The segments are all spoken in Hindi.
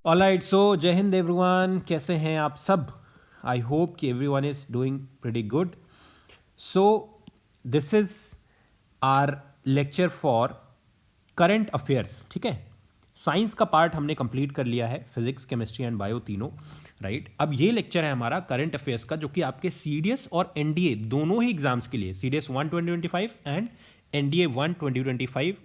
ऑलराइट, सो जय हिंद एवरीवन, कैसे हैं आप सब? आई होप कि everyone is doing pretty good. So this is are lecture for current affairs. ठीक है, साइंस का पार्ट हमने कंप्लीट कर लिया है, फिजिक्स, केमिस्ट्री एंड बायो तीनों. राइट, अब ये लेक्चर है हमारा करंट अफेयर्स का, जो कि आपके सीडीएस और एनडीए दोनों ही एग्जाम्स के लिए, सीडीएस 1 2025 एंड एनडीए 1 2025,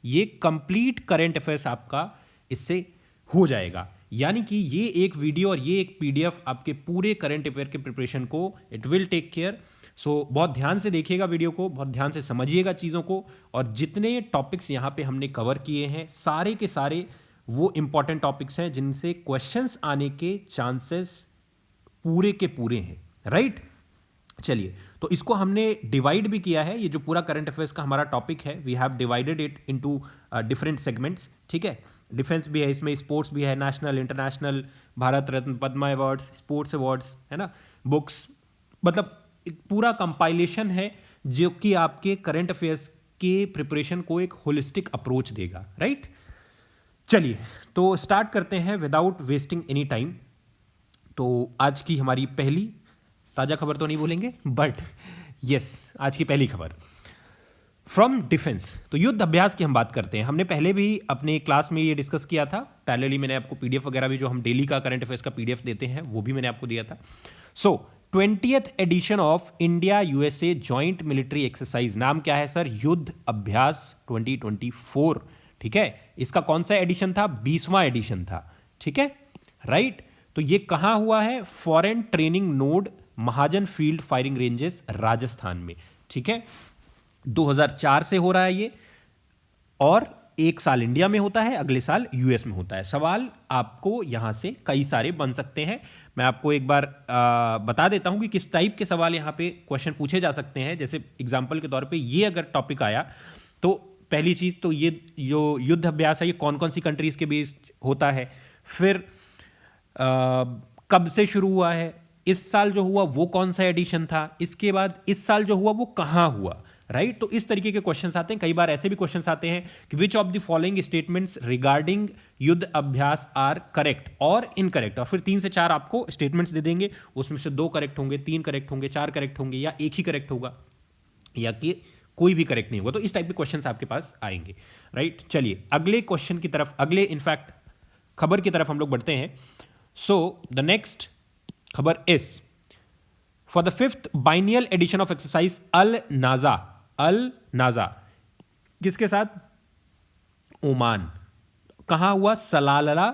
ये कंप्लीट करंट अफेयर्स आपका इससे हो जाएगा. यानी कि ये एक वीडियो और ये एक पीडीएफ आपके पूरे करंट अफेयर के प्रिपरेशन को इट विल टेक केयर. सो बहुत ध्यान से देखिएगा वीडियो को, बहुत ध्यान से समझिएगा चीज़ों को, और जितने टॉपिक्स यहाँ पे हमने कवर किए हैं सारे के सारे वो इंपॉर्टेंट टॉपिक्स हैं जिनसे क्वेश्चंस आने के चांसेस पूरे के पूरे हैं. राइट, चलिए, तो इसको हमने डिवाइड भी किया है. ये जो पूरा करंट अफेयर्स का हमारा टॉपिक है, we have divided it into different segments. ठीक है, डिफेंस भी है इसमें, स्पोर्ट्स भी है, national, international, Bharat Ratna, Padma awards, sports awards, है ना, बुक्स, मतलब एक पूरा कंपाइलेशन है जो कि आपके करंट अफेयर्स के प्रिपरेशन को एक होलिस्टिक अप्रोच देगा. राइट, चलिए तो स्टार्ट करते हैं विदाउट वेस्टिंग एनी टाइम. तो आज की हमारी पहली ताज़ा खबर तो नहीं बोलेंगे, बट यस, आज की पहली खबर फ्रॉम डिफेंस. तो युद्ध अभ्यास की हम बात करते हैं. हमने पहले भी अपने क्लास में ये डिस्कस किया था. पैरेलली मैंने आपको पीडीएफ वगैरह भी, जो हम डेली का करंट अफेयर्स का पीडीएफ देते हैं, वो भी मैंने आपको दिया था. So 20th edition of India USA joint military exercise, नाम क्या है सर? युद्ध अभ्यास 2024. ठीक है, इसका कौन सा एडिशन था? 20वां एडिशन था. ठीक है, राइट. तो ये कहां हुआ है? फॉरेन ट्रेनिंग नोड, महाजन फील्ड फायरिंग रेंजेस, राजस्थान में. ठीक है, 2004 से हो रहा है ये, और एक साल इंडिया में होता है, अगले साल यूएस में होता है. सवाल आपको यहां से कई सारे बन सकते हैं. मैं आपको एक बार बता देता हूं कि किस टाइप के सवाल यहां पे क्वेश्चन पूछे जा सकते हैं. जैसे एग्जांपल के तौर पे ये अगर टॉपिक आया, तो पहली चीज तो ये जो युद्ध अभ्यास है, ये कौन कौन सी कंट्रीज के बीच होता है, फिर कब से शुरू हुआ है, इस साल जो हुआ वो कौन सा एडिशन था, इसके बाद इस साल जो हुआ वो कहां हुआ. राइट, तो इस तरीके के क्वेश्चंस आते हैं. कई बार ऐसे भी क्वेश्चंस आते हैं कि which of the following statements regarding युद्ध अभ्यास आर करेक्ट और इनकरेक्ट, और फिर 3 से 4 आपको स्टेटमेंट्स दे देंगे. उसमें से 2 करेक्ट होंगे, 3 करेक्ट होंगे, 4 करेक्ट होंगे, या एक ही करेक्ट होगा, या कि कोई भी करेक्ट नहीं होगा. तो इस टाइप के क्वेश्चंस आपके पास आएंगे. राइट, चलिए अगले क्वेश्चन की तरफ, अगले इनफैक्ट खबर की तरफ हम लोग बढ़ते हैं. सो द नेक्स्ट खबर is for the 5th biennial edition of exercise Al Najah. Al नाजा किसके साथ? ओमान. कहां हुआ? सलाला,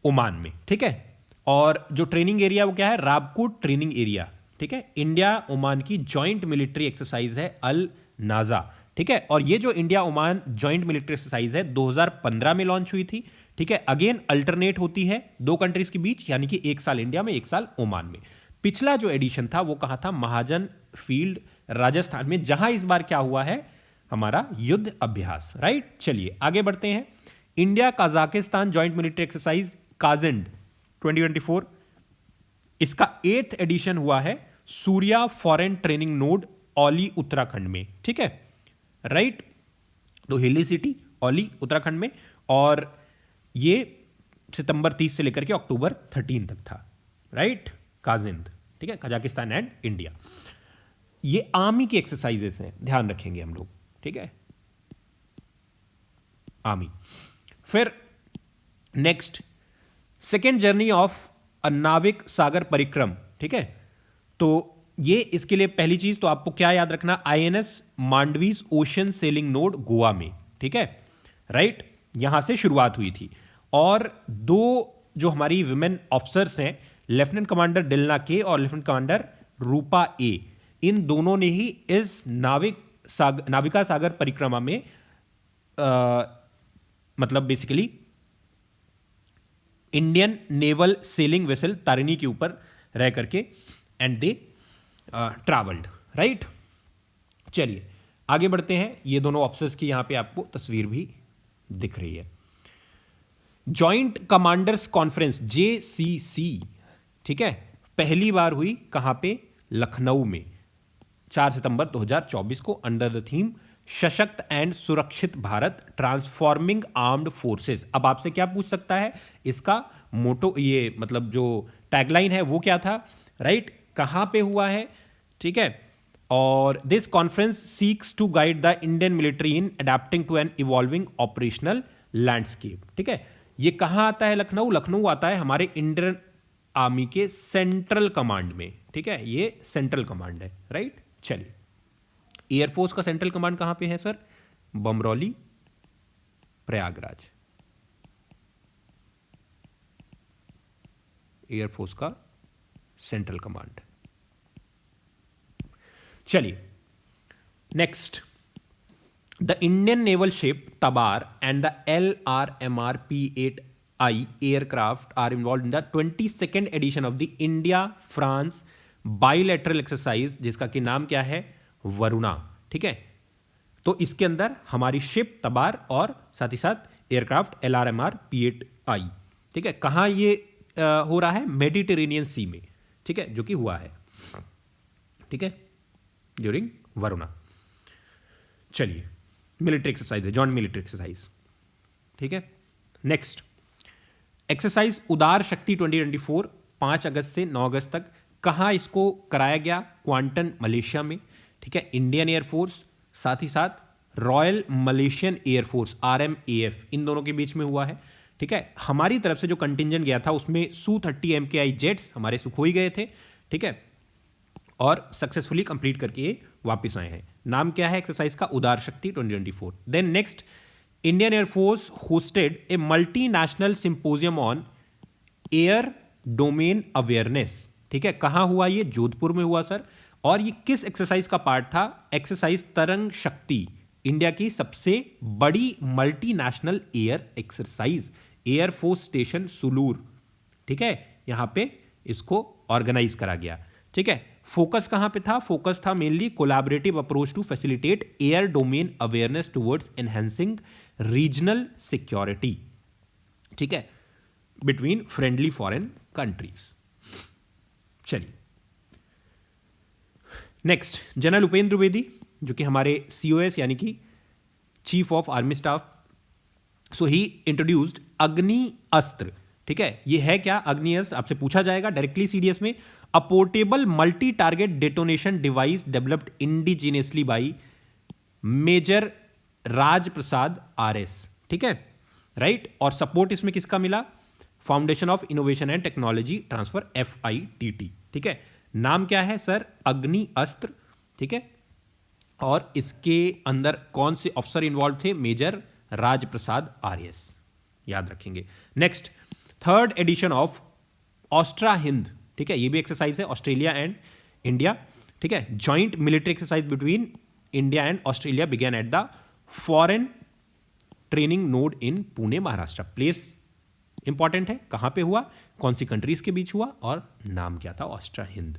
ओमान में. ठीक है, और जो ट्रेनिंग एरिया वो क्या है? राबकुट ट्रेनिंग एरिया. ठीक है, इंडिया ओमान की जॉइंट मिलिट्री एक्सरसाइज है अल नाजा. ठीक है, और ये जो India Oman joint military exercise है 2015 में लॉन्च हुई थी. ठीक है, अगेन अल्टरनेट होती है 2 कंट्रीज के बीच, यानी कि एक साल इंडिया में, एक साल ओमान में. पिछला जो एडिशन था वो कहा था? महाजन फील्ड, राजस्थान में, जहां इस बार क्या हुआ है? हमारा युद्ध अभ्यास. राइट, चलिए आगे बढ़ते हैं. India Kazakhstan joint military exercise Kazind 2024, इसका 8th एडिशन हुआ है Surya foreign training node, Auli, Uttarakhand में. ठीक है, राइट, तो हिली सिटी, औली, उत्तराखंड में, और ये सितंबर 30 से लेकर के अक्टूबर 13 तक था. राइट, काजिंद. ठीक है, कजाकिस्तान एंड इंडिया. ये आर्मी की एक्सरसाइजेस हैं, ध्यान रखेंगे हम लोग. ठीक है, आर्मी. फिर next, second journey of a नाविक सागर परिक्रम. ठीक है, तो ये इसके लिए पहली चीज तो आपको क्या याद रखना? INS Mandovi's ocean sailing node, Goa में. ठीक है, राइट, यहां से शुरुआत हुई थी. और 2 जो हमारी विमेन ऑफिसर्स हैं, लेफ्टिनेंट कमांडर डिलना के और लेफ्टिनेंट कमांडर रूपा ए, इन दोनों ने ही इस नाविका सागर परिक्रमा में मतलब basically Indian naval selling vessel Tarini के ऊपर रह करके एंड दे ट्रैवल्ड. राइट, चलिए आगे बढ़ते हैं. ये दोनों ऑफिसर्स की यहां पे आपको तस्वीर भी दिख रही है. जॉइंट कमांडर्स कॉन्फ्रेंस JCC, ठीक है, पहली बार हुई कहां पे? लखनऊ में, 4 सितंबर 2024 को, अंडर द थीम सशक्त एंड सुरक्षित भारत ट्रांसफॉर्मिंग आर्म्ड फोर्सेस। अब आपसे क्या पूछ सकता है, इसका मोटो, ये मतलब जो टैगलाइन है वो क्या था, राइट, कहां पे हुआ है, ठीक है। और this conference seeks to guide the Indian military in adapting to an evolving operational landscape, ठीक है। ये कहां आता है, लखनऊ, लखनऊ आता है हमारे इंडियन आर्मी के सेंट्रल कमांड में, ठीक है, ये सेंट्रल कमांड है, राइट। चलिए, एयरफोर्स का सेंट्रल कमांड कहां पे है सर, बमरौली, प्रयागराज, एयरफोर्स का सेंट्रल कमांड। चलिए next, the Indian naval ship Tabar and the LRMR P-8I aircraft are involve in the 22nd edition of the India France bilateral exercise, जिसका कि नाम क्या है, वरुणा, ठीक है। तो इसके अंदर हमारी शिप तबार और साथ ही साथ एयरक्राफ्ट LRMR P-8I, ठीक है, कहां ये हो रहा है, मेडिटेरेनियन सी में, ठीक है, जो कि हुआ है, ठीक है, ड्यूरिंग वरुणा। चलिए, मिलिट्री एक्सरसाइज है, जॉइंट मिलिट्री एक्सरसाइज, ठीक है। नेक्स्ट, एक्सरसाइज उदार शक्ति 2024 5 अगस्त से 9 अगस्त तक, कहां इसको कराया गया, क्वांटन, मलेशिया में, ठीक है। इंडियन एयरफोर्स साथ ही साथ रॉयल मलेशियन एयरफोर्स RMAF, इन दोनों के बीच में हुआ है, ठीक है। हमारी तरफ से जो कंटिंजेंट गया था उसमें Su-30 MKI जेट्स हमारे सुखोई गए थे, ठीक है, और सक्सेसफुली कंप्लीट करके ये वापस आए हैं। नाम क्या है एक्सरसाइज का, Udar Shakti 2024। Then next, Indian air force hosted a multinational symposium on air domain awareness, ठीक है, कहां हुआ ये, जोधपुर में हुआ सर। और ये किस एक्सरसाइज का पार्ट था, एक्सरसाइज तरंग शक्ति, इंडिया की सबसे बड़ी multinational air exercise, air force station Sulur, ठीक है, यहां पे इसको ऑर्गेनाइज करा गया, ठीक है। फोकस कहां पे था, फोकस था mainly collaborative approach to facilitate air domain awareness towards enhancing regional security, ठीक है, बिटवीन फ्रेंडली फॉरेन कंट्रीज। चलिए नेक्स्ट, जनरल उपेंद्र द्विवेदी, जो कि हमारे COS यानी कि chief of army staff, so he introduced Agni Astra, ठीक है। ये है क्या, अग्नि अस्त्र, आपसे पूछा जाएगा डायरेक्टली CDS में। A portable multi target detonation device developed indigenously by major Raj Prasad RS, ठीक है, राइट। और सपोर्ट इसमें किसका मिला, foundation of innovation and technology transfer FITT, ठीक है। नाम क्या है सर, अग्नि अस्त्र, ठीक है। और इसके अंदर कौन से अफसर इन्वॉल्व थे, मेजर राज प्रसाद RS, याद रखेंगे। Next, 3rd edition of Austra Hind, ठीक है, ये भी एक्सरसाइज है, ऑस्ट्रेलिया एंड इंडिया, ठीक है। Joint military exercise between India and Australia begin at the foreign training node in Pune, Maharashtra. Place important है, कहां पे हुआ, कौन सी कंट्रीज के बीच हुआ, और नाम क्या था, ऑस्ट्रा हिंद,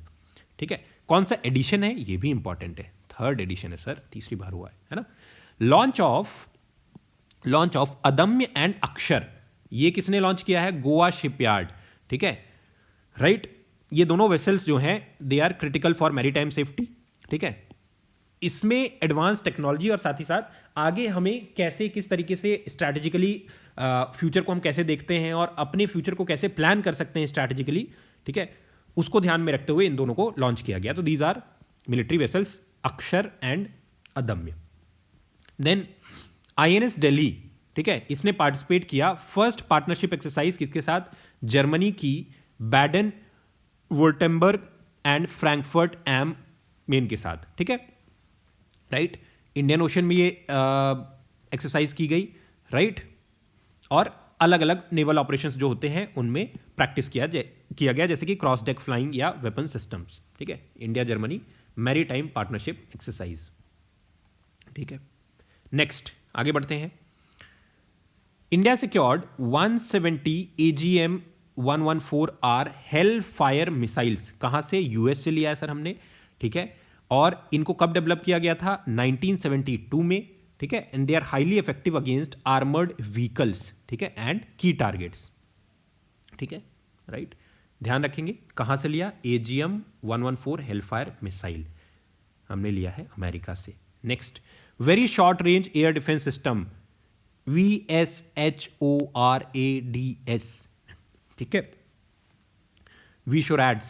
ठीक है। कौन सा एडिशन है, ये भी इंपॉर्टेंट है, 3rd एडिशन है सर, तीसरी बार हुआ है ना। लॉन्च ऑफ अदम्य एंड अक्षर, ये किसने लॉन्च किया है, गोवा शिपयार्ड, ठीक है, राइट। ये दोनों वेसल्स जो हैं they are critical for maritime safety, ठीक है। इसमें एडवांस टेक्नोलॉजी और साथ ही साथ आगे हमें कैसे, किस तरीके से स्ट्रैटेजिकली फ्यूचर को हम कैसे देखते हैं और अपने फ्यूचर को कैसे प्लान कर सकते हैं स्ट्रैटेजिकली, ठीक है, उसको ध्यान में रखते हुए इन दोनों को लॉन्च किया गया। तो दीज आर मिलिट्री वेसल्स, अक्षर एंड अदम्य। देन INS दिल्ली, ठीक है, इसने पार्टिसिपेट किया फर्स्ट पार्टनरशिप एक्सरसाइज किसके साथ, जर्मनी की Baden Wurttemberg and Frankfurt am Main के साथ, ठीक है, राइट। इंडियन ओशन में ये एक्सरसाइज की गई, राइट। और अलग अलग नेवल ऑपरेशंस जो होते हैं उनमें प्रैक्टिस किया गया, जैसे कि क्रॉस डेक फ्लाइंग या वेपन सिस्टम्स, ठीक है। India Germany maritime partnership exercise, ठीक है। नेक्स्ट आगे बढ़ते हैं। India secured 170 AGM-114R hello fire missiles, कहां से, US से लिया है सर हमने, ठीक है। और इनको कब डेवलप किया गया था, 1972 में, ठीक है। And they are highly effective against armoured vehicles, ठीक है, एंड की टारगेट्स, ठीक है, राइट। ध्यान रखेंगे कहां से लिया, AGM-114 हेल फायर मिसाइल हमने लिया है अमेरिका से, next, very short range air defence system, VSHORADS, ठीक है, VSHORADS,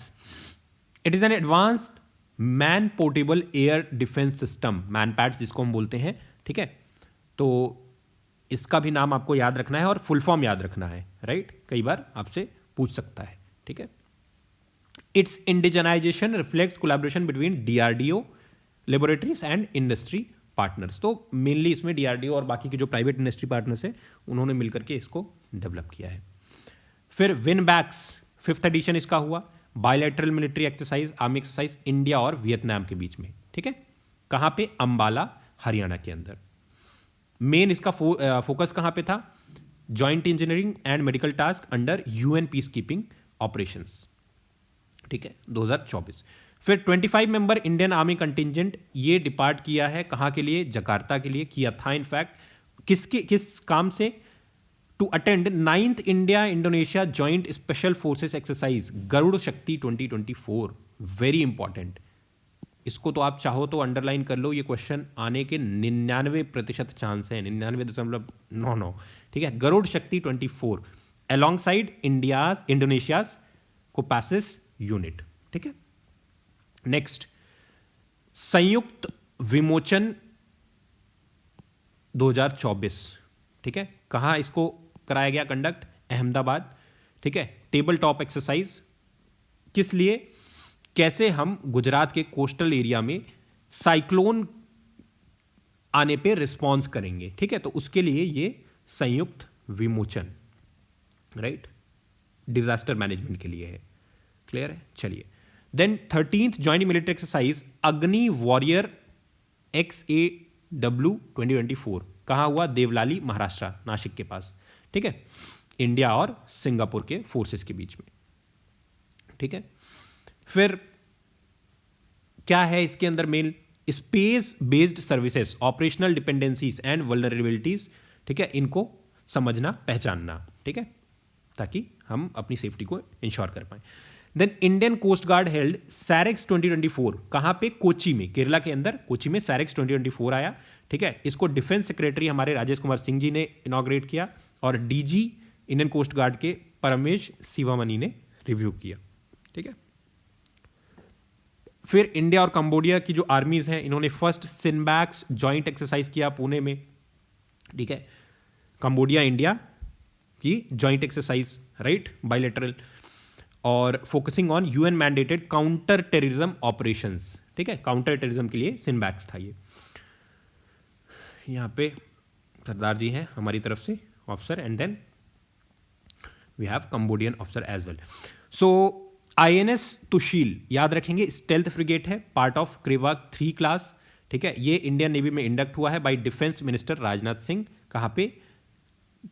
it is N advanced man portable air defence system, man pads जिसको हम बोलते हैं, ठीक है। तो इसका भी नाम आपको याद रखना है और फुल फॉर्म याद रखना है, राइट, कई बार आपसे पूछ सकता है, ठीक है। It's indigenisation reflects collaboration between DRDO laboratories and industry partners. तो मेनली इसमें DRDO और बाकी के जो प्राइवेट इंडस्ट्री पार्टनर्स है उन्होंने मिलकर के इसको डेवलप किया है। फिर विनबैक्स 5th एडिशन इसका हुआ, bilateral military exercise, army exercise India और वियतनाम के बीच में, ठीक है। कहां पे? अंबाला, हरियाणा के अंदर। मेन इसका फोकस कहां पे था? Joint engineering and medical task under UN peace keeping operations, ठीक है, 2024। फिर 25 मेंबर इंडियन आर्मी कंटिजेंट ये डिपार्ट किया है, कहां के लिए? जकार्ता के लिए किया था। इनफैक्ट किस काम से? To attend 9th India Indonesia joint special forces exercise Garuda Shakti 2024। Very important, इसको तो आप चाहो तो अंडरलाइन कर लो, ये क्वेश्चन आने के 99% चांस है, 99.99, ठीक है। गरुड़ शक्ति 24 अलॉन्ग साइड इंडोनेशियाज कोपासिस यूनिट, ठीक है। नेक्स्ट, संयुक्त विमोचन 2024, ठीक है। कहां इसको कराया गया कंडक्ट? अहमदाबाद, ठीक है। टेबल टॉप एक्सरसाइज किस लिए? कैसे हम गुजरात के कोस्टल एरिया में साइक्लोन आने पे रिस्पॉन्स करेंगे, ठीक है। तो उसके लिए ये संयुक्त विमोचन, राइट, डिजास्टर मैनेजमेंट के लिए है। क्लियर है? चलिए, then 13th joint military exercise Agni warrior XAW 2024 कहां हुआ? देवलाली, महाराष्ट्र, नासिक के पास, ठीक है। इंडिया और सिंगापुर के फोर्सेस के बीच में, ठीक है। फिर क्या है इसके अंदर? Main space based services, operational dependencies and vulnerabilities, ठीक है, इनको समझना, पहचानना, ठीक है, ताकि हम अपनी सेफ्टी को इंश्योर कर पाए। Then Indian coast guard held SAREX 2024 कहां पे? कोची में, केरला के अंदर कोची में सैरेक्स 2024 आया, ठीक है। इसको डिफेंस सेक्रेटरी हमारे राजेश कुमार सिंह जी ने इनॉग्रेट किया और DG इंडियन कोस्ट गार्ड के परमेश शिवामणि ने रिव्यू किया, ठीक है। फिर इंडिया और कंबोडिया की जो आर्मीज हैं इन्होंने फर्स्ट सिनबैक्स जॉइंट एक्सरसाइज किया पुणे में, ठीक है। कंबोडिया इंडिया की जॉइंट एक्सरसाइज, राइट, बायलैटरल, और focusing on UN mandated counter terrorism operations, ठीक है। काउंटर टेररिज्म के लिए सिनबैक्स था ये। यहां पे सरदार जी हैं हमारी तरफ से officer, and then we have Cambodian officer as well. So INS Tushil याद रखेंगे, स्टेल्थ फ्रिगेट है, पार्ट ऑफ क्रेवाक 3 क्लास, ठीक है। ये इंडियन नेवी में इंडक्ट हुआ है by defence minister Rajnath Singh. कहां पे?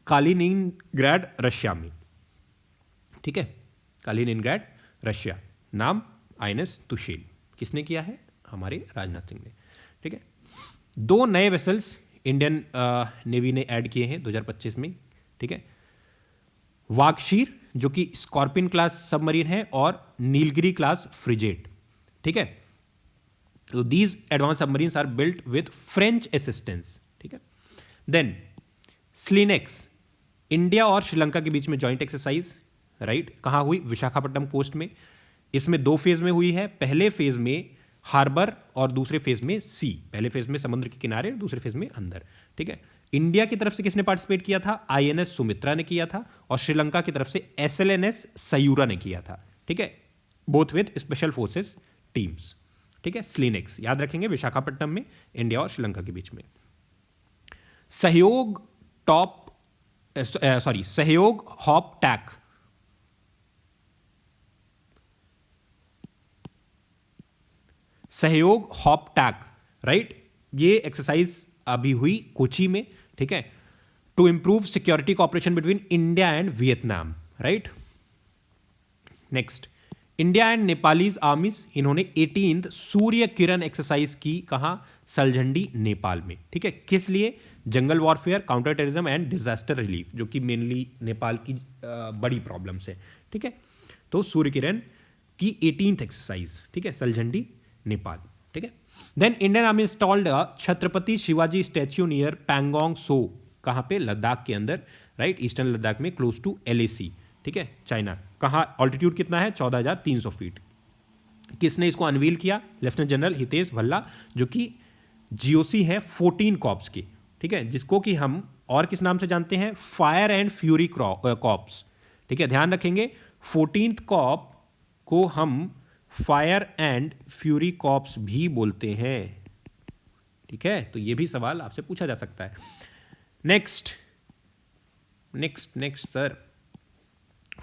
कालिनिनग्राड, रशिया में, ठीक है। Kaliningrad, Russia. नाम INS तुशील। किसने किया है? हमारे राजनाथ सिंह ने, ठीक है। 2 नए वेसल्स इंडियन नेवी ने ऐड किए हैं 2025 में, ठीक है। वागशीर जो कि स्कॉर्पियन क्लास सबमरीन है और नीलगिरी क्लास फ्रिगेट, ठीक है। तो these advance submarines are built with French assistance, ठीक है। देन स्लिनेक्स इंडिया और श्रीलंका के बीच में जॉइंट एक्सरसाइज, राइट, कहां हुई? विशाखापट्टनम कोस्ट में। इसमें 2 फेज में हुई है, पहले फेज में हार्बर और दूसरे फेज में सी। पहले फेज में समुद्र के किनारे, दूसरे फेज में अंदर, ठीक है। इंडिया की तरफ से किसने पार्टिसिपेट किया था? INS सुमित्रा ने किया था, और श्रीलंका की तरफ से SLNS सयूरा ने किया था, ठीक है, both with special forces teams, ठीक है। स्लिनेक्स याद रखेंगे, विशाखापट्टनम में इंडिया और श्रीलंका के बीच में। सहयोग सहयोग Hop Tac, Sahyog Hop Tac, right, ये एक्सरसाइज अभी हुई कोची में, ठीक है, to improve security cooperation between India and Vietnam, right. Next, India and Nepalese armies इन्होंने 18th सूर्य किरण एक्सरसाइज की, कहां? सलझंडी, नेपाल में, ठीक है। किस लिए? जंगल warfare, counter terrorism and disaster relief, जो कि मेनली नेपाल की बड़ी प्रॉब्लम्स है, ठीक है। तो सूर्य किरण की 18th एक्सरसाइज, ठीक है, सलझंडी, नेपाल, ठीक है। Then Indian army installed Chhatrapati Shivaji statue near Pangong Tso, कहाँ पे, लद्दाख के अंदर, राइट, ईस्टर्न लद्दाख में, क्लोज टू LAC, ठीक है, चाइना। कहाँ, ऑल्टीट्यूड कितना है, 14,300 फीट। किसने इसको अनवील किया, लेफ्टिनेंट जनरल हितेश भल्ला, जो कि GOC है 14 कॉर्प्स की, ठीक है, जिसको कि हम और किस नाम से जानते हैं, फायर एंड फ्यूरी कॉर्प्स, ठीक है, ध्यान रखेंगे 14th कॉर्प को हम फायर एंड फ्यूरी कॉर्प्स भी बोलते हैं, ठीक है, तो ये भी सवाल आपसे पूछा जा सकता है। नेक्स्ट सर,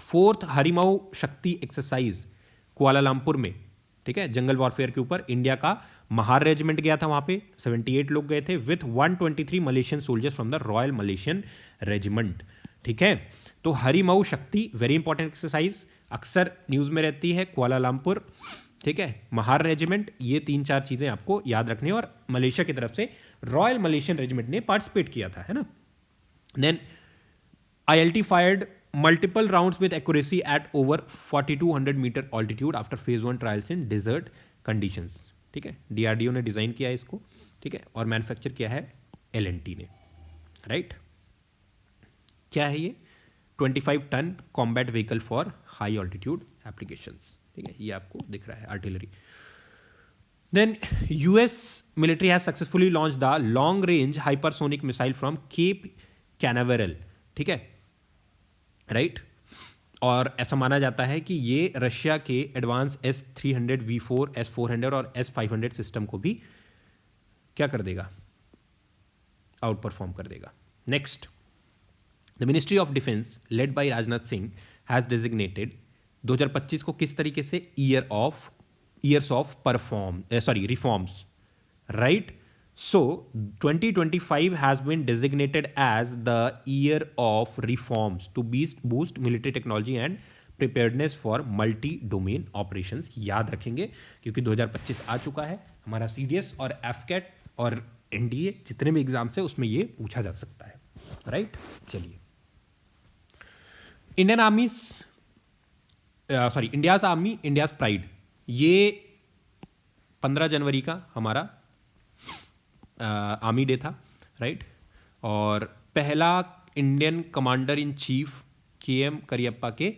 4th हरिमऊ शक्ति एक्सरसाइज कुआलालंपुर में, ठीक है, जंगल वॉरफेयर के ऊपर इंडिया का महार रेजिमेंट गया था वहां पे, 78 लोग गए थे with 123 Malaysian soldiers from the royal Malaysian regiment, ठीक है। तो हरिमऊ शक्ति वेरी इंपॉर्टेंट एक्सरसाइज, अक्सर न्यूज में रहती है, कुआलालंपुर, ठीक है, महार रेजिमेंट, ये 3-4 चीजें आपको याद रखनी है, और मलेशिया की तरफ से रॉयल मलेशियन रेजिमेंट ने पार्टिसिपेट किया था, है ना। Then ILT fired multiple rounds with accuracy at over 4200 meter altitude after phase 1 trials in desert conditions, ठीक है, DRDO ने डिजाइन किया है इसको, ठीक है, और मैन्युफैक्चर किया है L&T ने, राइट। क्या है ये, 25 ton combat vehicle for high altitude applications, ठीक है, ये आपको दिख रहा है, artillery. Then US military has successfully launched the long range hypersonic missile from Cape Canaveral, ठीक है, राइट, और ऐसा माना जाता है कि ये रशिया के एडवांस S-300, V4, S-400 और S-500 सिस्टम को भी क्या कर देगा, आउट परफॉर्म कर देगा। Next, the ministry of defence led by Rajnath Singh has designated 2025 को किस तरीके से, years of reforms, right. So 2025 has been designated as the year of reforms to boost military technology and preparedness for multi-domain operations। याद रखेंगे क्योंकि 2025 आ चुका है, हमारा CDS और FCAT और NDA जितने भी एग्जाम्स है उसमें ये पूछा जा सकता है, राइट। चलिए, इंडियाज आर्मी इंडियाज प्राइड, ये 15 जनवरी का हमारा आर्मी डे था, राइट, और पहला Indian commander in chief KM Cariappa के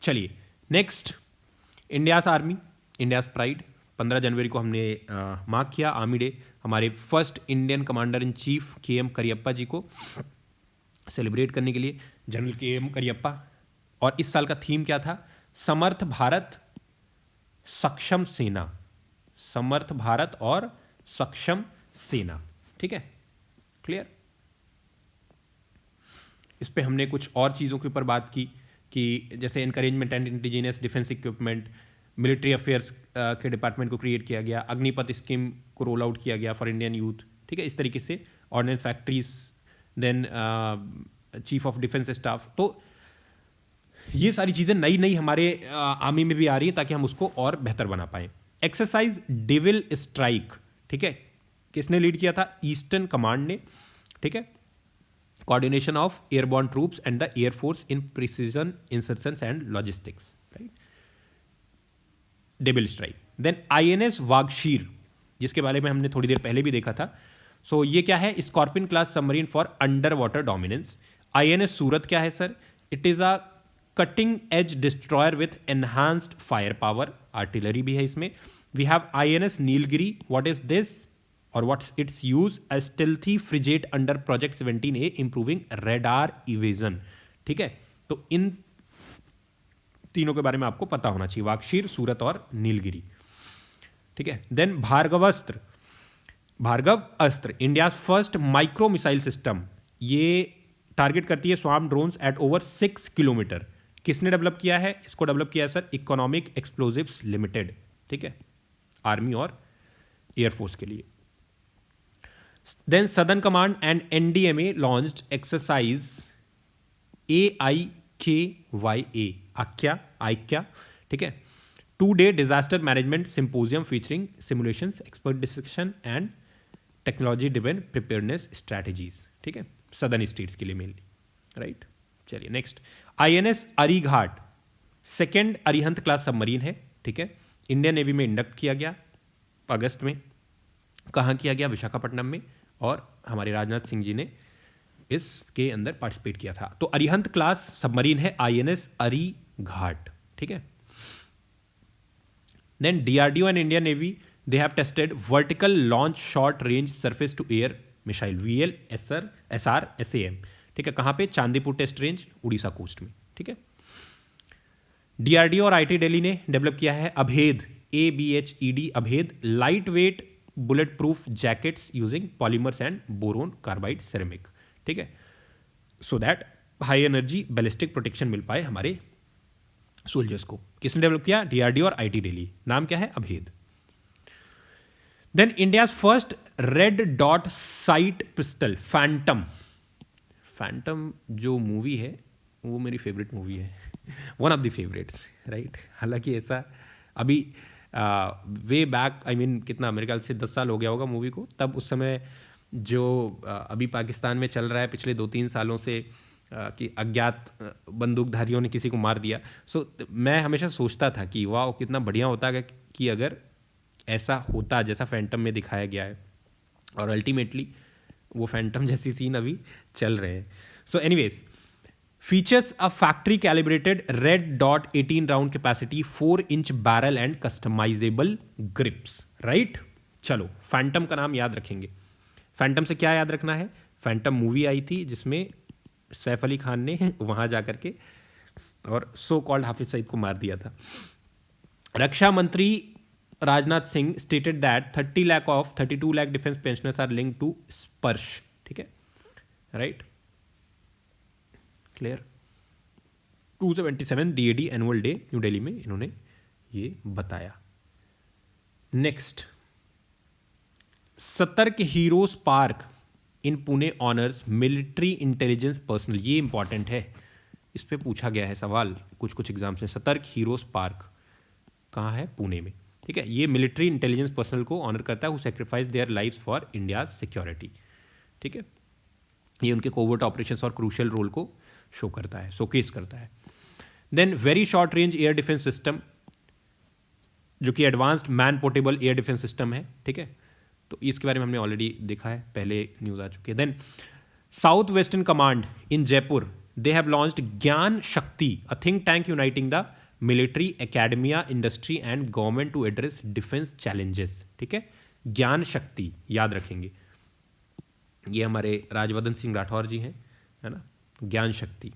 चलिए next, India's army India's pride, 15 जनवरी को हमने मार्क किया आर्मी डे, हमारे first Indian commander in chief KM Cariappa ji को सेलिब्रेट करने के लिए, जनरल KM करियप्पा। और इस साल का थीम क्या था, समर्थ भारत सक्षम सेना, समर्थ भारत और सक्षम सेना, ठीक है, क्लियर। इस पे हमने कुछ और चीज़ों के ऊपर बात की कि जैसे encouragement and indigenous defence equipment, military affairs के डिपार्टमेंट को क्रिएट किया गया, अग्निपथ स्कीम को रोल आउट किया गया फॉर इंडियन यूथ, ठीक है, इस तरीके से ordnance factories, then chief of defence staff. तो ये सारी चीज़ें नई नई हमारे आर्मी में भी आ रही हैं ताकि हम उसको और बेहतर बना पाएं। एक्सरसाइज डेविल स्ट्राइक, ठीक है, किसने लीड किया था, ईस्टर्न कमांड ने, ठीक है, coordination of airborne troops and the air force in precision insertions and logistics, right, devil strike. Then INS Vaghsheer, जिसके बारे में हमने थोड़ी देर पहले भी देखा था। सो ये क्या है, scorpion class submarine for under water dominance. INS Surat क्या है sir, it is a cutting edge destroyer with enhanced fire power, artillery भी है इसमें। We have INS Nilgiri, what is this और what's its use, a stealthy frigate under project 17A improving radar evasion, ठीक है। तो इन तीनों के बारे में आपको पता होना चाहिए, वागशीर, सूरत और नीलगिरी, ठीक है। Then Bhargav Astra, India first micro missile system, ये टारगेट करती है swarm drones at over 6 kilometre. किसने डेवलप किया है, इसको डेवलप किया है सर इकोनॉमिक एक्सप्लोजिव्स लिमिटेड, ठीक है, आर्मी और एयरफोर्स के लिए। Then southern command and NDMA launched exercise AIKYA, Aikya, ठीक है, 2-day disaster management symposium featuring simulations, expert discussion and technology driven preparedness strategies, ठीक है, सदर्न स्टेट्स के लिए मेनली, राइट। चलिए next, INS Arighaat second Arihant class submarine है, ठीक है, इंडियन नेवी में इंडक्ट किया गया अगस्त में। कहाँ किया गया? विशाखापट्टनम में, और हमारे राजनाथ सिंह जी ने इसके अंदर पार्टिसिपेट किया था। तो अरिहंत क्लास सबमरीन है INS अरीघाट, ठीक है। Then DRDO and Indian navy they have tested vertical launch short range surface to air missile VLSR SAM, ठीक है, कहाँ पे? Chandipur test range, Orissa coast में, ठीक है। DRDO और IT दिल्ली ने डेवलप किया है Abhed ABHED Abhed light weight bullet proof jackets using polymers and boron carbide ceramic, ठीक है, so that high energy ballistic protection मिल पाए हमारे सोल्जर्स को। किसने डेवलप किया? DRDO और IT दिल्ली। नाम क्या है? Abhed. Then India first red dot sight pistol phantom. Phantom जो मूवी है वो मेरी फेवरेट मूवी है, one of the favourites, right. हालांकि ऐसा अभी वे बैक, आई मीन कितना, मेरे ख्याल से 10 साल हो गया होगा मूवी को, तब उस समय जो अभी पाकिस्तान में चल रहा है पिछले 2-3 सालों से कि अज्ञात बंदूकधारियों ने किसी को मार दिया। सो मैं हमेशा सोचता था कि वाह कितना बढ़िया होता है कि अगर ऐसा होता जैसा फैंटम में दिखाया गया है, और अल्टीमेटली वो फैंटम जैसी सीन अभी चल रहे हैं। So anyways, features a factory calibrated red dot 18 round capacity 4 inch barrel and customisable grips, right. चलो फैंटम का नाम याद रखेंगे। फैंटम से क्या याद रखना है? फैंटम मूवी आई थी जिसमें सैफ अली खान ने वहां जाकर के और सो कॉल्ड हाफिज सईद को मार दिया था। रक्षा मंत्री Rajnath Singh stated that 30 lakh of 32 lakh defence pensioners are linked to Sparsh, ठीक है, right, clear. 277 DAD annual day new Delhi में इन्होंने ये बताया। Next, Satark heroes park in Pune honours military intelligence personnel. ये इंपॉर्टेंट है, इस पे पूछा गया है सवाल कुछ एग्जाम्स में। सतर्क हीरोज पार्क कहाँ है? पुणे में, ठीक है। ये मिलिट्री इंटेलिजेंस पर्सनल को ऑनर करता है who sacrifice their lives for India security, ठीक है। ये उनके कोवर्ट ऑपरेशंस और क्रूशियल रोल को शो करता है, शोकेस करता है। Then very short range air defence system, जो कि advanced man portable air defence system है, ठीक है। तो इसके बारे में हमने ऑलरेडी देखा है, पहले न्यूज आ चुकी है। Then south western command in Jaipur they have launched Gyan Shakti, a think tank uniting the military academia industry and government to address defence challenges, ठीक है। ज्ञान शक्ति याद रखेंगे, ये हमारे राजवर्धन सिंह राठौर जी हैं, है ना, ज्ञान शक्ति।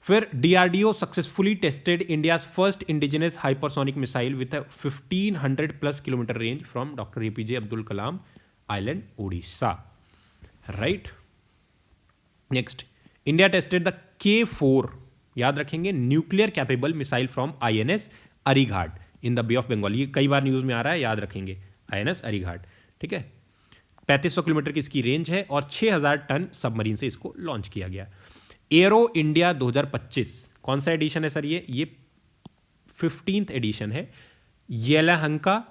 फिर DRDO successfully tested India first indigenous hypersonic missile with 1500+ kilometre range from doctor APJ Abdul Kalam island, Orissa, right. Next, India tested the K4, याद रखेंगे, nuclear capable missile from INS Arighaat in the bay of Bengal. ये कई बार न्यूज में आ रहा है, याद रखेंगे, INS अरीघाट, ठीक है। 3500 किलोमीटर की इसकी रेंज है और 6000 टन सबमरीन से इसको लॉन्च किया गया। एरो इंडिया 2025 कौन सा एडिशन है सर? ये 15th एडिशन है। येलाहंका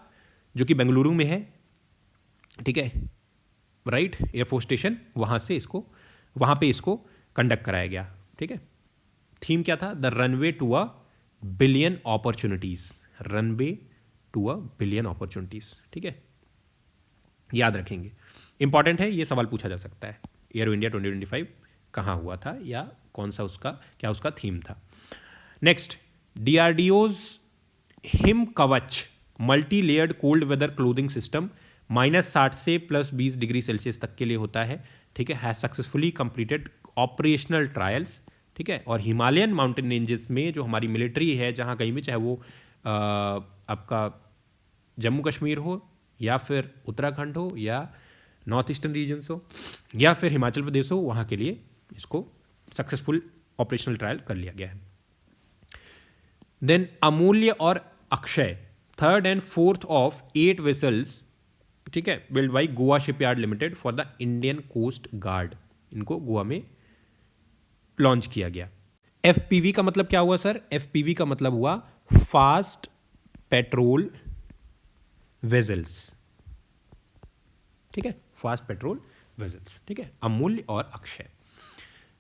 जो कि बेंगलुरु में है, ठीक है, राइट, एयरफोर्स स्टेशन, वहां पे इसको कंडक्ट कराया गया, ठीक है। थीम क्या था? The runway to a billion opportunities, runway to a billion opportunities, ठीक है, याद रखेंगे, इंपॉर्टेंट है, ये सवाल पूछा जा सकता है। एरो इंडिया 2025 कहाँ हुआ था या कौन सा क्या उसका थीम था। Next, DRDO's Him Kavach multi layered cold weather clothing system -60 से +20 डिग्री सेल्सियस तक के लिए होता है, ठीक है, has successfully completed operational trials, ठीक है। और हिमालयन माउंटेन रेंजेस में जो हमारी मिलिट्री है, जहाँ कहीं भी, चाहे वो आपका जम्मू कश्मीर हो या फिर उत्तराखंड हो या नॉर्थ ईस्टर्न रीजन्स हो या फिर हिमाचल प्रदेश हो, वहाँ के लिए इसको सक्सेसफुल ऑपरेशनल ट्रायल कर लिया गया है। देन अमूल्य और Akshay 3rd and 4th of 8 vessels, ठीक है, build by Goa shipyard limited for the Indian coast guard, इनको गोवा में लॉन्च किया गया। FPV का मतलब क्या हुआ सर? FPV का मतलब हुआ फास्ट पेट्रोल वेजल्स, ठीक है, फास्ट पेट्रोल वेजल्स, ठीक है, अमूल्य और अक्षय।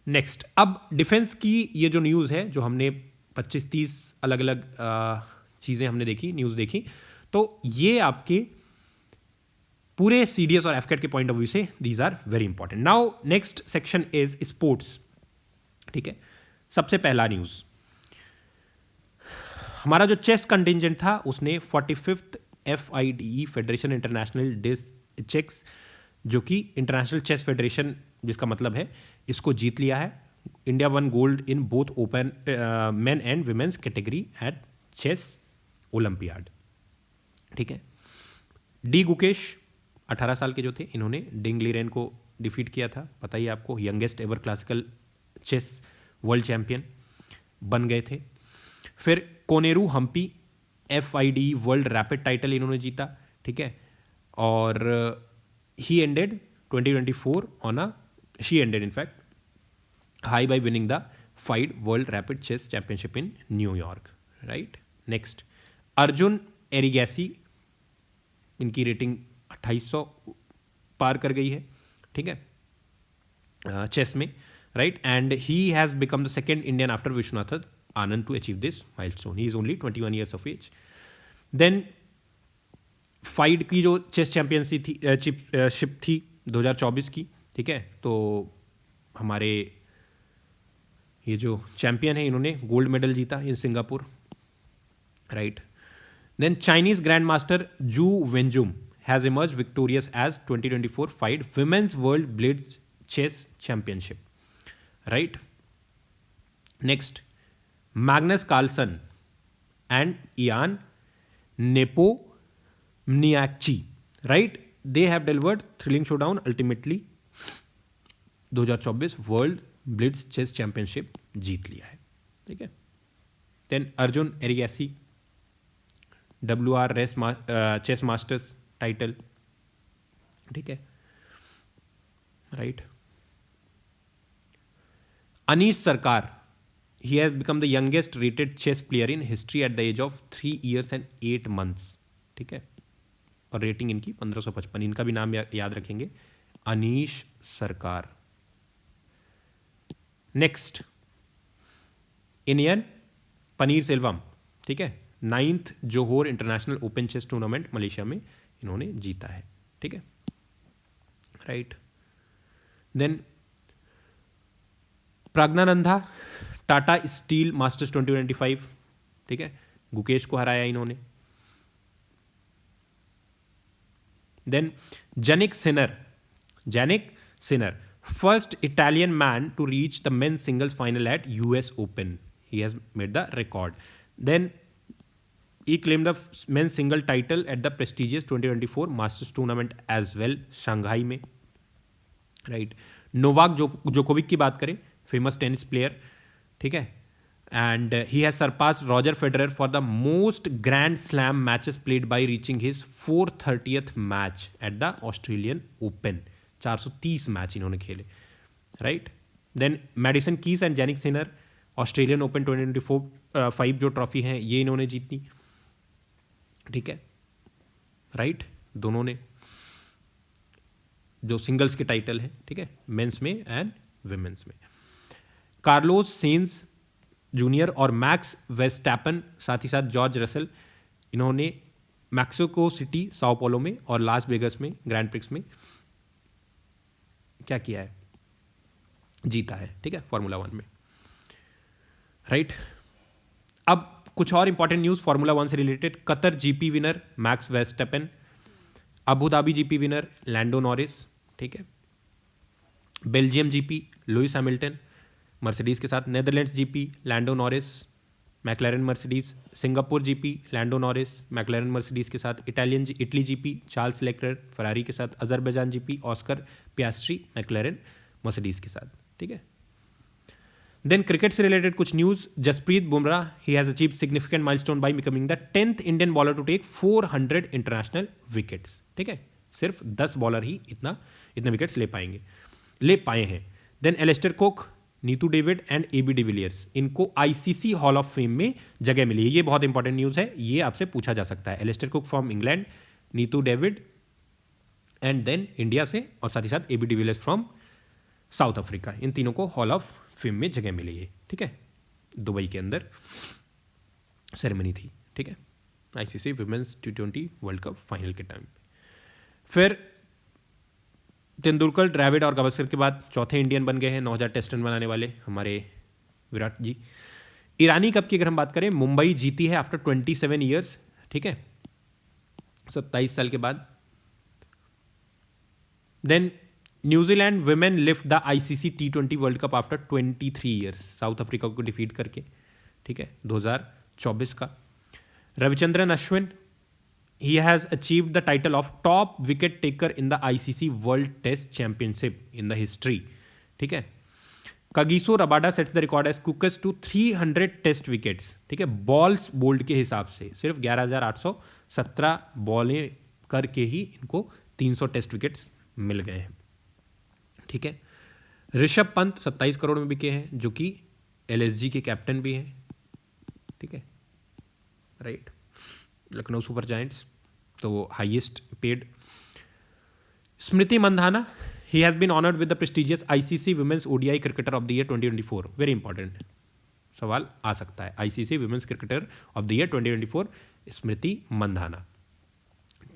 नेक्स्ट, अब डिफेंस की ये जो न्यूज़ है, जो हमने 25-30 अलग अलग चीज़ें हमने देखी, न्यूज़ देखी, तो ये आपके पूरे CDS और एफकेट के पॉइंट ऑफ व्यू से these are very important. Now next section is sports, ठीक है। सबसे पहला न्यूज़, हमारा जो चेस कंटिजेंट था उसने 45th FIDE federation international chess, जो कि इंटरनेशनल चेस फेडरेशन जिसका मतलब है, इसको जीत लिया है। India won gold in both open men and women's category at chess olympiad, ठीक है। डी गुकेश 18 साल के जो थे, इन्होंने डिंग लीरेन को डिफीट किया था, पता ही आपको, youngest ever classical chess world champion बन गए थे। फिर Koneru Humpy FIDE world rapid title इन्होंने जीता, ठीक है। और he ended 2024 on a she ended in fact high by winning the FIDE world rapid chess championship in New York, right. Next, Arjun Erigaisi, इनकी रेटिंग 2800 पार कर गई है, ठीक है, चेस में, right. And he has become the second Indian after Viswanathan Anand to achieve this milestone. He is only 21 years of age. Then FIDE की जो चेस चैंपियनशिप थी शिप थी 2024 की, ठीक है, तो हमारे ये जो चैंपियन है इन्होंने गोल्ड मेडल जीता in Singapore, right. Then Chinese grand master Ju Wenjun has emerge victorious as 2024 FIDE women's world blitz chess championship, right. Next, Magnus Carlsen and Ian Nepomniachtchi, right, they have delivered thrilling showdown ultimately 2024 world blitz chess championship जीत लिया है, ठीक है। Then Arjun Erigaisi WR race chess masters title, ठीक है, राइट। अनीश सरकार, he has become the youngest rated chess player in history at the age of 3 years and 8 months, ठीक है। और रेटिंग इनकी 1555, इनका भी नाम याद रखेंगे, अनीश सरकार। नेक्स्ट, इंडियन पनीर सेल्वम, ठीक है, 9th Johor international open chess tournament Malaysia में इन्होंने जीता है, ठीक है, right. Then Praggnanandhaa Tata steel masters 2025, ठीक है, गुकेश को हराया इन्होंने। Then Jannik Sinner first Italian man to reach the men singles final at US open, he has made the record. Then he claimed the men's single title at the prestigious 2024 Masters tournament as well, Shanghai में, राइट। नोवाक जोकोविक की बात करें, फेमस टेनिस प्लेयर, ठीक है, and he has surpass Roger Federer for the most grand slam matches played by reaching his 430th match at the Australian open. 430 match इन्होंने खेले, right. Then Madison Keys and Jannik Sinner Australian open 2024 जो ट्रॉफी है ये इन्होंने जीती, ठीक है, राइट। दोनों ने जो सिंगल्स के टाइटल है, ठीक है, मेंस में एंड विमेंस में। कार्लोस सेंस जूनियर और मैक्स वेस्टैपन, साथ ही साथ जॉर्ज रसल, इन्होंने मैक्सिको सिटी, साओ पोलो में और लास वेगस में ग्रैंड प्रिक्स में क्या किया है, जीता है, ठीक है, फॉर्मूला 1 में, राइट। अब कुछ और इंपॉर्टेंट न्यूज फॉर्मूला 1 से related. Qatar GP winner Max Verstappen, Abu Dhabi GP winner Lando Norris, ठीक है, Belgium GP Lewis Hamilton Mercedes के साथ, Netherlands GP Lando Norris McLaren Mercedes, Singapore GP Lando Norris McLaren Mercedes के साथ, Italy GP Charles Leclerc Ferrari के साथ, Azerbaijan GP Oscar Piastri McLaren Mercedes के साथ, ठीक है। देन क्रिकेट से रिलेटेड कुछ news. Jasprit Bumrah, he has achieved significant milestone by becoming the 10th Indian bowler to take 400 international wickets, ठीक है, सिर्फ 10 बॉलर ही इतने विकेट्स ले पाए हैं। Then Alastair Cook, Neetu David and AB de Villiers, इनको ICC हॉल ऑफ फेम में जगह मिली है। ये बहुत इंपॉर्टेंट न्यूज है, ये आपसे पूछा जा सकता है। Alastair Cook from England, Neetu David and then India से, और साथ ही साथ AB de Villiers from South Africa. इन तीनों को हॉल ऑफ फेम में जगह मिली है। ठीक है, दुबई के अंदर सेरेमनी थी। ठीक है, ICC women's T20 world cup final के टाइम पे। फिर तेंदुलकर, द्रविड़ और गावस्कर के बाद चौथे इंडियन बन गए हैं 9000 टेस्ट रन बनाने वाले हमारे विराट जी। ईरानी कप की अगर हम बात करें, मुंबई जीती है आफ्टर 27 ईयर्स। ठीक है, 27 साल के बाद। Then New Zealand women lift the ICC T20 world cup after 23 years, South Africa को डिफीट करके। ठीक है, 2024 का। Ravichandran Ashwin, he has achieved the title of top wicket taker in the ICC World Test Championship in the history. ठीक है, Kagiso Rabada sets the record as quickest to 300 test wickets. ठीक है, बॉल्स बोल्ड के हिसाब से सिर्फ 11,817 बॉलें करके ही इनको 300 टेस्ट विकेट्स मिल गए हैं। ठीक है, ऋषभ पंत 27 करोड़ में बिके हैं, जो कि LSG के कैप्टन भी हैं। ठीक है, राइट, लखनऊ सुपर जायंट्स, तो highest paid. Smriti Mandhana, he has been honoured with the prestigious ICC women's ODI cricketer of the year 2024। Very important सवाल आ सकता है, ICC women's cricketer of the year 2024 Smriti Mandhana.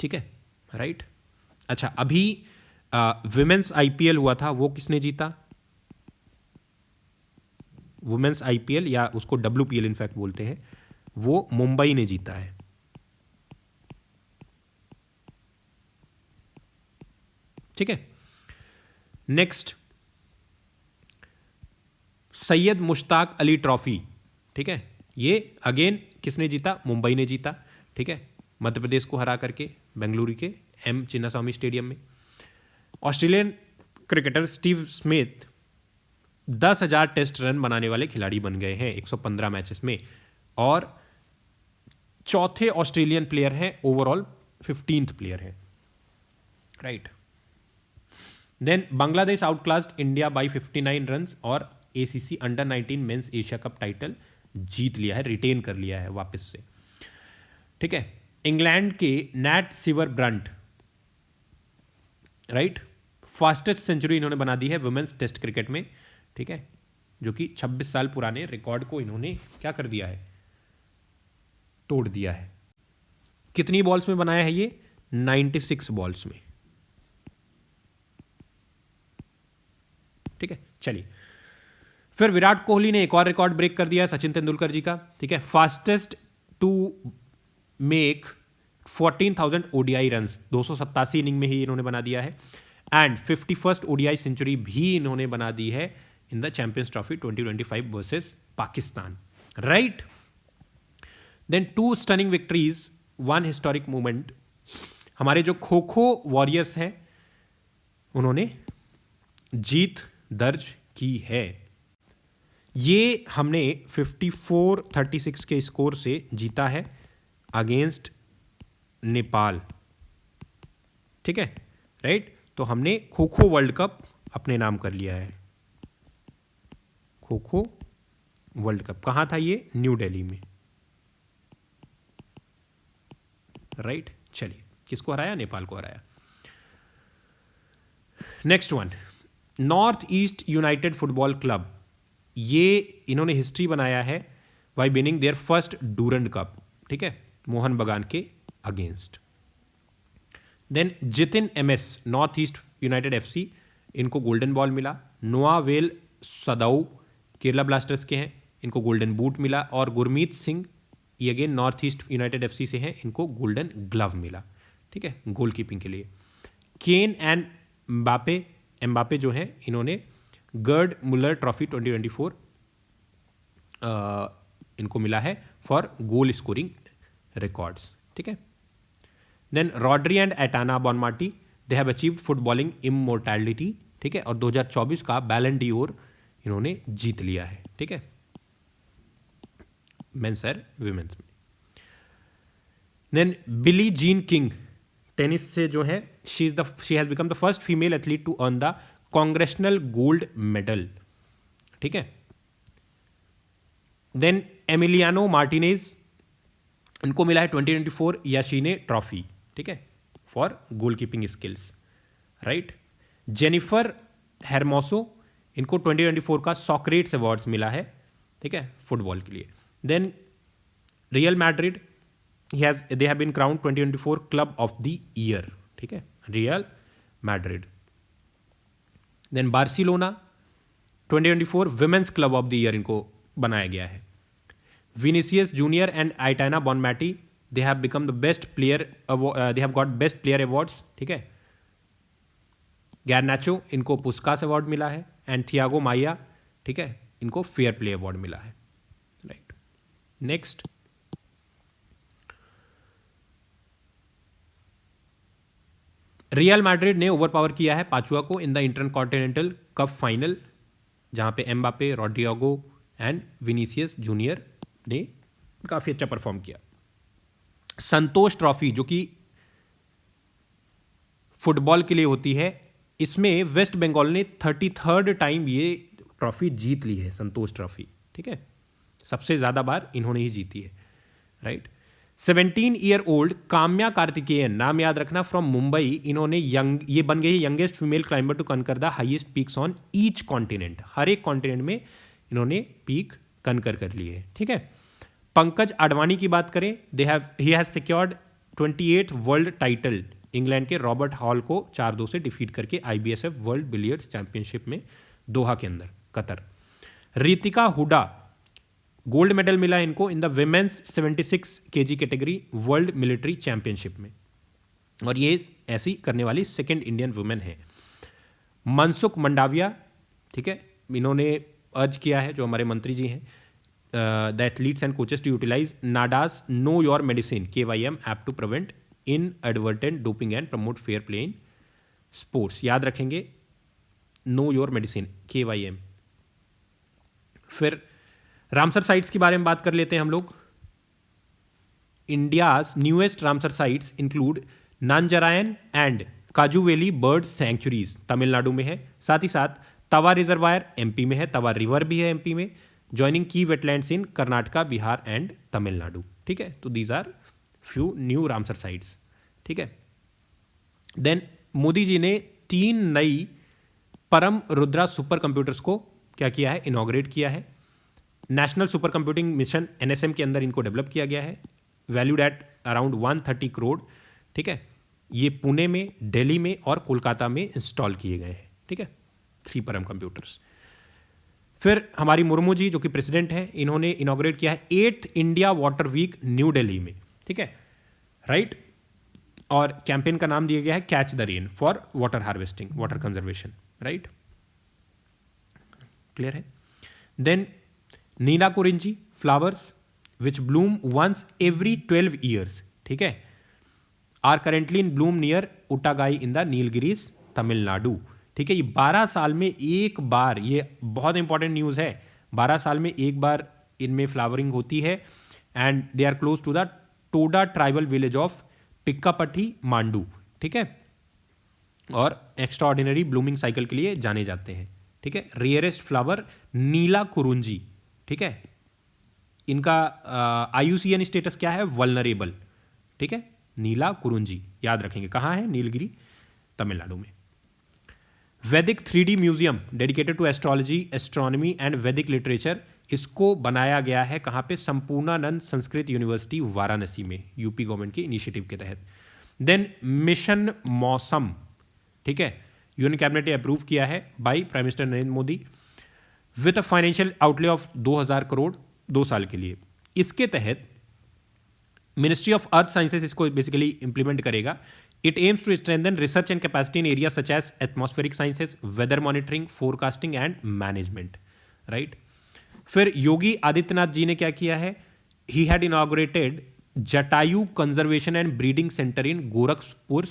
ठीक है, राइट। अच्छा, अभी विमेंस IPL हुआ था, वो किसने जीता? वुमेन्स IPL, या उसको WPL इनफैक्ट बोलते हैं, वो मुंबई ने जीता है। ठीक है, नेक्स्ट सैयद मुश्ताक अली ट्रॉफी। ठीक है, ये अगेन किसने जीता? मुंबई ने जीता। ठीक है, मध्य प्रदेश को हरा करके बेंगलुरु के M चिन्नास्वामी स्टेडियम में। Australian cricketer Steve Smith 10,000 test run बनाने वाले खिलाड़ी बन गए हैं 115 मैचेस में, और चौथे ऑस्ट्रेलियन प्लेयर हैं, ओवरऑल 15th प्लेयर हैं। Right, then Bangladesh outclassed India by 59 runs और ACC under nineteen men's Asia cup title जीत लिया है, रिटेन कर लिया है वापस से। ठीक है, इंग्लैंड के Nat Sciver Brunt, right, fastest century इन्होंने बना दी है वुमेन्स टेस्ट क्रिकेट में। ठीक है, जो कि 26 साल पुराने रिकॉर्ड को इन्होंने क्या कर दिया है? तोड़ दिया है। कितनी बॉल्स में बनाया है ये? 96 बॉल्स में। ठीक है, चलिए, फिर विराट कोहली ने एक और रिकॉर्ड ब्रेक कर दिया है सचिन तेंदुलकर जी का। ठीक है, fastest to make 14,000 ODI runs, 287 inning में ही इन्होंने बना दिया है, एंड 51st ODI सेंचुरी भी इन्होंने बना दी है in the Champions Trophy 2025 versus Pakistan. Right, then 2 stunning victories, 1 historic movement. हमारे जो खो खो वॉरियर्स हैं, उन्होंने जीत दर्ज की है। ये हमने 54-36 के स्कोर से जीता है अगेंस्ट नेपाल। ठीक है, राइट, तो हमने खो खो वर्ल्ड कप अपने नाम कर लिया है। खो खो वर्ल्ड कप कहाँ था ये? न्यू दिल्ली में। राइट, चलिए, किसको हराया? नेपाल को हराया। Next one, North East United Football Club, ये इन्होंने हिस्ट्री बनाया है by winning their first Durand Cup. ठीक है, मोहन बगान के against. Then Jithin MS, North East United FC, इनको गोल्डन बॉल मिला। नोआवेल सदाऊ केरला ब्लास्टर्स के हैं, इनको गोल्डन बूट मिला। और गुरमीत सिंह, ये again north East United FC से हैं, इनको गोल्डन ग्लव मिला। ठीक है, गोलकीपिंग के लिए। केन एंड एम्बापे जो हैं, इन्होंने गर्ड मुलर ट्रॉफी 2024 इनको मिला है फॉर गोल स्कोरिंग रिकॉर्ड्स। ठीक है, then Rodri and Aitana Bonmati, they have achieved footballing immortality. ठीक है, और 2024 का बैलन डीओर इन्होंने जीत लिया है। ठीक है, मेंस और विमेंस में। Then Billie Jean King, tennis से जो है, she has become the first female athlete to earn the Congressional Gold Medal. ठीक है, देन एमिलियानो मार्टिनेज, इनको मिला है 2024 याशीने ट्रॉफी। ठीक है, for goalkeeping skills. Right. Jennifer Hermoso, इनको 2024 का सॉक्रेट्स अवार्ड्स मिला है, ठीक है, फुटबॉल के लिए। Then Real Madrid, they have been crowned 2024 club of the year, ठीक है, Real Madrid. Then Barcelona 2024 women's club of the year इनको बनाया गया है। Vinicius junior and Aitana Bonmati, they have become the best player, they have got best player awards, ठीक है। गैरनाचो, इनको पुस्कास अवार्ड मिला है। एंड थियागो माया, ठीक है, इनको फेयर प्ले अवार्ड मिला है, राइट। नेक्स्ट, रियल मैड्रिड ने ओवरपावर किया है पाचुआ को in the Intercontinental Cup final, जहां पे Mbappe, Rodrygo and Vinicius Junior ने काफी अच्छा परफॉर्म किया। संतोष ट्रॉफी, जो कि फुटबॉल के लिए होती है, इसमें वेस्ट बंगाल ने 33rd टाइम ये ट्रॉफी जीत ली है, संतोष ट्रॉफी, ठीक है, सबसे ज्यादा बार इन्होंने ही जीती है, right. 17 year old Kaamya Karthikeyan, नाम याद रखना, फ्रॉम मुंबई, इन्होंने ये बन गई youngest female climber to conquer the highest peaks on each continent, हर एक कॉन्टिनेंट में इन्होंने पीक कनकर कर ली है, ठीक है। पंकज आडवाणी की बात करें, he has secured 28 world title, England के रॉबर्ट हॉल को 4-2 से डिफीट करके IBSF वर्ल्ड बिलियर्ड्स चैंपियनशिप में दोहा के अंदर, Qatar. Ritika Hooda, gold medal मिला इनको in the women's 76 kg category world military championship में, और ये ऐसी करने वाली सेकेंड इंडियन वुमेन है। मनसुख मंडाविया, ठीक है, इन्होंने अर्ज किया है, जो हमारे मंत्री जी हैं, the athletes and coaches to utilize NADA's know your medicine KYM app to prevent inadvertent doping and promote fair play in sports. याद रखेंगे, नो योर मेडिसिन KYM। फिर रामसर साइट्स के बारे में बात कर लेते हैं हम लोग। India's newest Ramsar sites include Nanjarayan and Kazhuveli bird sanctuaries, Tamil Nadu में है, साथ ही साथ तवा रिजर्वायर MP में है, तवा रिवर भी है MP में, ज्वाइनिंग की wetlands in Karnataka, Bihar and Tamil Nadu, ठीक है। तो these are few new Ramsar sites, ठीक है। देन मोदी जी ने 3 नई परम रुद्रा सुपर कंप्यूटर्स को क्या किया है, इनॉग्रेट किया है। National super computing mission NSM के अंदर इनको डेवलप किया गया है, वैल्यूड एट अराउंड 130 करोड़, ठीक है। ये पुणे में, दिल्ली में और कोलकाता में इंस्टॉल किए गए हैं, ठीक है, 3 परम कंप्यूटर्स। फिर हमारी मुर्मू जी, जो कि प्रेसिडेंट हैं, इन्होंने इनॉग्रेट किया है 8th India Water Week New Delhi में, ठीक है, राइट। और कैंपेन का नाम दिया गया है catch the rain for water harvesting, water conservation, right, clear है। Then Neela Kurinji flowers which bloom once every 12 years, ठीक है, are currently in bloom near Udhagai in the Nilgiris Tamil Nadu, ठीक है। ये 12 साल में एक बार, ये बहुत इंपॉर्टेंट न्यूज़ है, 12 साल में एक बार इनमें फ्लावरिंग होती है, and they are close to the Toda tribal village of Pikkapatti Mandu, ठीक है, और एक्स्ट्रा ऑर्डिनरी ब्लूमिंग साइकिल के लिए जाने जाते हैं, ठीक है। रेयरेस्ट फ्लावर नीला कुरुंजी, ठीक है, इनका IUCN स्टेटस क्या है, वल्नरेबल, ठीक है, नीला कुरुंजी, याद रखेंगे, कहाँ है, नीलगिरी तमिलनाडु में। Vedic 3D museum dedicated to astrology, astronomy and Vedic literature, इसको बनाया गया है कहाँ पे, संपूर्णानंद संस्कृत यूनिवर्सिटी वाराणसी में, UP गवर्नमेंट के इनिशिएटिव के तहत। देन मिशन मौसम, ठीक है, यूनियन कैबिनेट ने अप्रूव किया है by prime minister Narendra Modi with a financial outlay of 2000 crore 2 साल के लिए। इसके तहत मिनिस्ट्री ऑफ अर्थ साइंसेज इसको बेसिकली इंप्लीमेंट करेगा। It aims to strengthen research and capacity in area such as atmospheric sciences, weather monitoring, forecasting and management, right. फिर योगी आदित्यनाथ जी ने क्या किया है, he had inaugurated Jatayu conservation and breeding centre in Gorakhpur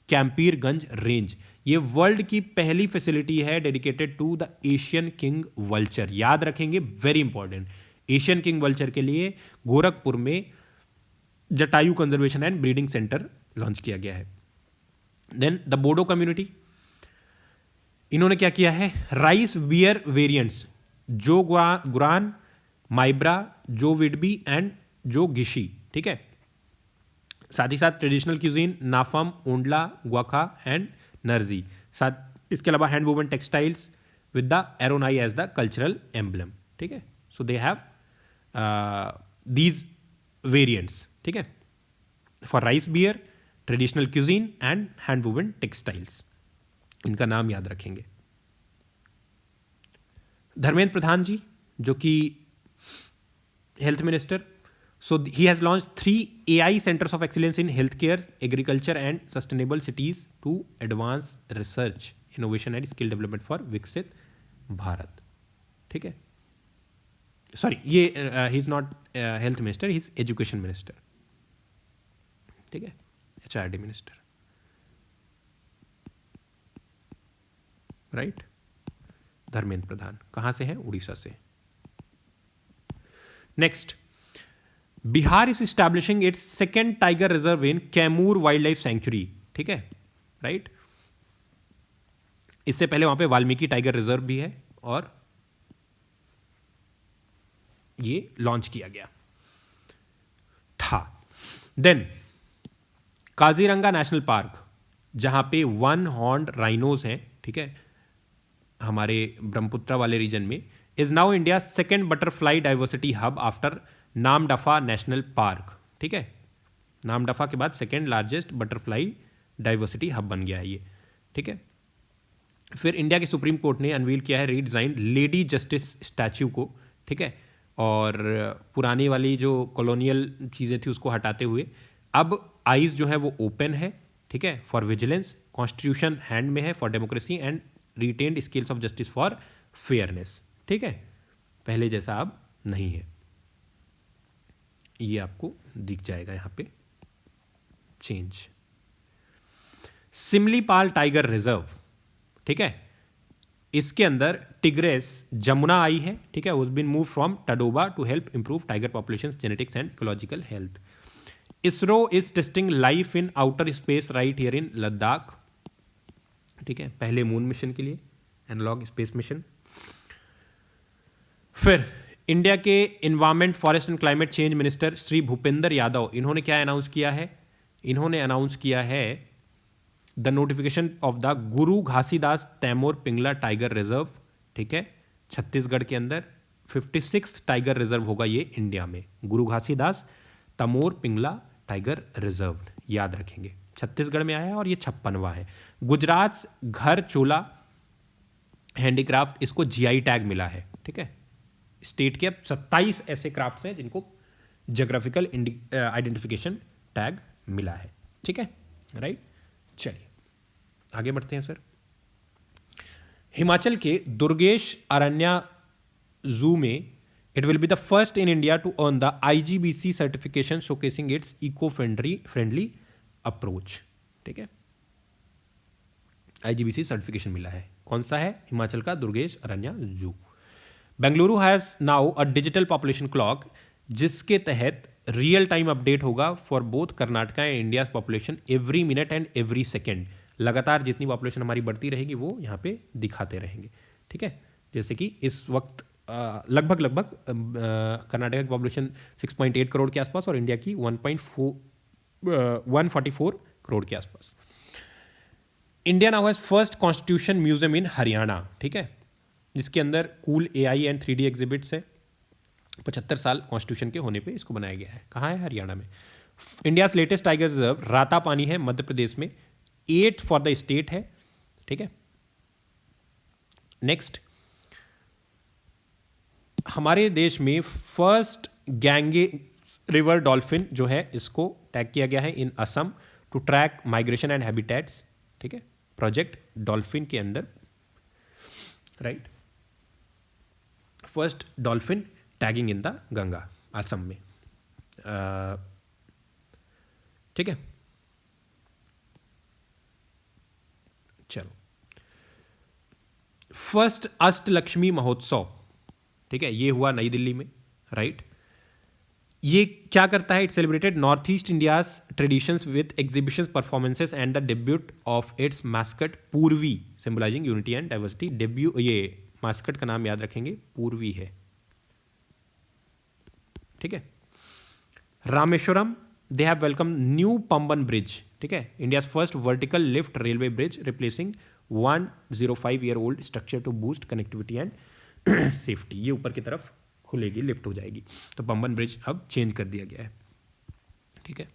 Campierganj range. ये वर्ल्ड की पहली फैसिलिटी है dedicated to the Asian king vulture, याद रखेंगे, very important. Asian king vulture के लिए गोरखपुर में Jatayu conservation and breeding centre launch किया गया है। देन द बोडो कम्युनिटी, इन्होंने क्या किया है, राइस बियर वेरिएंट्स, जो गुरान, माइब्रा, जो विडबी एंड जो गिशी, ठीक है, साथ ही साथ ट्रेडिशनल क्यूजीन नाफाम, ओंडला, ग्वाखा एंड नरजी। साथ इसके अलावा hand woven textiles with the Aronai as the cultural emblem, ठीक है। So they have these variants, ठीक है, for rice beer, traditional cuisine and hand woven textiles. इनका नाम याद रखेंगे। धर्मेंद्र प्रधान जी जो कि health minister, so he has launch 3 AI centres of excellence in health care, agriculture and sustainable cities to advance research, innovation and skill development for Viksit Bharat, ठीक है। सॉरी, ये he is not health minister, he is education minister, ठीक है, HRD minister, right. Dharmendra Pradhan कहां से हैं? उड़ीसा से। Next, Bihar is establishing its second tiger reserve in Kaimur wild life sanctuary, ठीक है, राइट। इससे पहले वहां पे वाल्मीकि टाइगर रिजर्व भी है और ये लॉन्च किया गया था। देन काजीरंगा नेशनल पार्क, जहां पे 1 हॉर्न्ड राइनोज हैं, ठीक है, हमारे ब्रह्मपुत्रा वाले रीजन में, is now India second butterfly diversity hub after Namdapha national park, ठीक है। नामदफा के बाद second largest butterfly diversity hub बन गया है ये, ठीक है। फिर इंडिया के सुप्रीम कोर्ट ने अनवील किया है रीडिजाइन लेडी जस्टिस स्टैच्यू को, ठीक है, और पुरानी वाली जो कॉलोनियल चीज़ें थी उसको हटाते हुए अब आइज जो है वो ओपन है, ठीक है, फॉर विजिलेंस, कॉन्स्टिट्यूशन हैंड में है for democracy and retained scales of justice for fairness, ठीक है, पहले जैसा अब नहीं है। ये आपको दिख जाएगा यहां पे चेंज। सिमलीपाल टाइगर रिजर्व, ठीक है, इसके अंदर टिग्रेस जमुना आई है, ठीक है, was been move from Tadoba to help improve tiger population, genetics and ecological health. ISRO is testing life in outer space right here in Ladakh, ठीक है, पहले मून मिशन के लिए, एनालॉग स्पेस मिशन। फिर इंडिया के environment, forest and climate change minister Shri Bhupender Yadav, इन्होंने क्या अनाउंस किया है? इन्होंने अनाउंस किया है the notification of the Guru Ghasidas Taimur Pingala tiger reserve, ठीक है, छत्तीसगढ़ के अंदर 56 टाइगर रिजर्व होगा ये इंडिया में, गुरु घासीदास तमोर पिंगला टाइगर रिजर्व, याद रखेंगे, छत्तीसगढ़ में आया है और ये 56वां है। गुजरात घर चोला हैंडीक्राफ्ट, इसको GI टैग मिला है, ठीक है। स्टेट के अब 27 ऐसे क्राफ्ट्स हैं जिनको ज्योग्राफिकल आइडेंटिफिकेशन टैग मिला है, ठीक है, राइट। चलिए आगे बढ़ते हैं सर। हिमाचल के दुर्गेश अरण्या जू में it will be the first in India to earn the IGBC certification showcasing its eco friendly approach, ठीक है, IGBC सर्टिफिकेशन मिला है। कौन सा है? हिमाचल का दुर्गेश अरण्या जू। Bengaluru has now a digital population clock, जिसके तहत रियल टाइम अपडेट होगा for both Karnataka and India's population every minute and every second. लगातार जितनी पॉपुलेशन हमारी बढ़ती रहेगी वो यहाँ पे दिखाते रहेंगे, ठीक है। जैसे कि इस वक्त लगभग कर्नाटका की पॉपुलेशन 6.8 करोड़ के आसपास और इंडिया की 144 करोड़ के आसपास। India now has first constitution museum in Haryana, ठीक है, जिसके अंदर cool AI and 3D exhibits है। 75 साल कॉन्स्टिट्यूशन के होने पे इसको बनाया गया है। कहाँ है? हरियाणा में। इंडियाज लेटेस्ट टाइगर रिजर्व राता पानी है मध्य प्रदेश में, 8 फॉर द स्टेट है, ठीक है। नेक्स्ट, हमारे देश में फर्स्ट गैंगे रिवर डॉल्फिन जो है इसको टैग किया गया है in Assam to track migration and habitats, ठीक है, प्रोजेक्ट डॉल्फिन के अंदर, right. First dolphin tagging in the Ganga, Assam में, ठीक है। चलो, फर्स्ट अष्टलक्ष्मी महोत्सव, ठीक है, ये हुआ नई दिल्ली में, राइट। ये क्या करता है? It celebrated north east India's traditions with exhibitions, performances and the debut of its mascot Purvi, symbolizing unity and diversity. Debut, ये मास्कट का नाम याद रखेंगे, पूर्वी है, ठीक है। Rameswaram they have welcome new Pamban bridge, ठीक है, India first vertical lift railway bridge replacing 105-year-old structure to boost connectivity and safety. ये ऊपर की तरफ खुलेगी, लिफ्ट हो जाएगी। तो पंबन ब्रिज अब चेंज कर दिया गया है, ठीक है।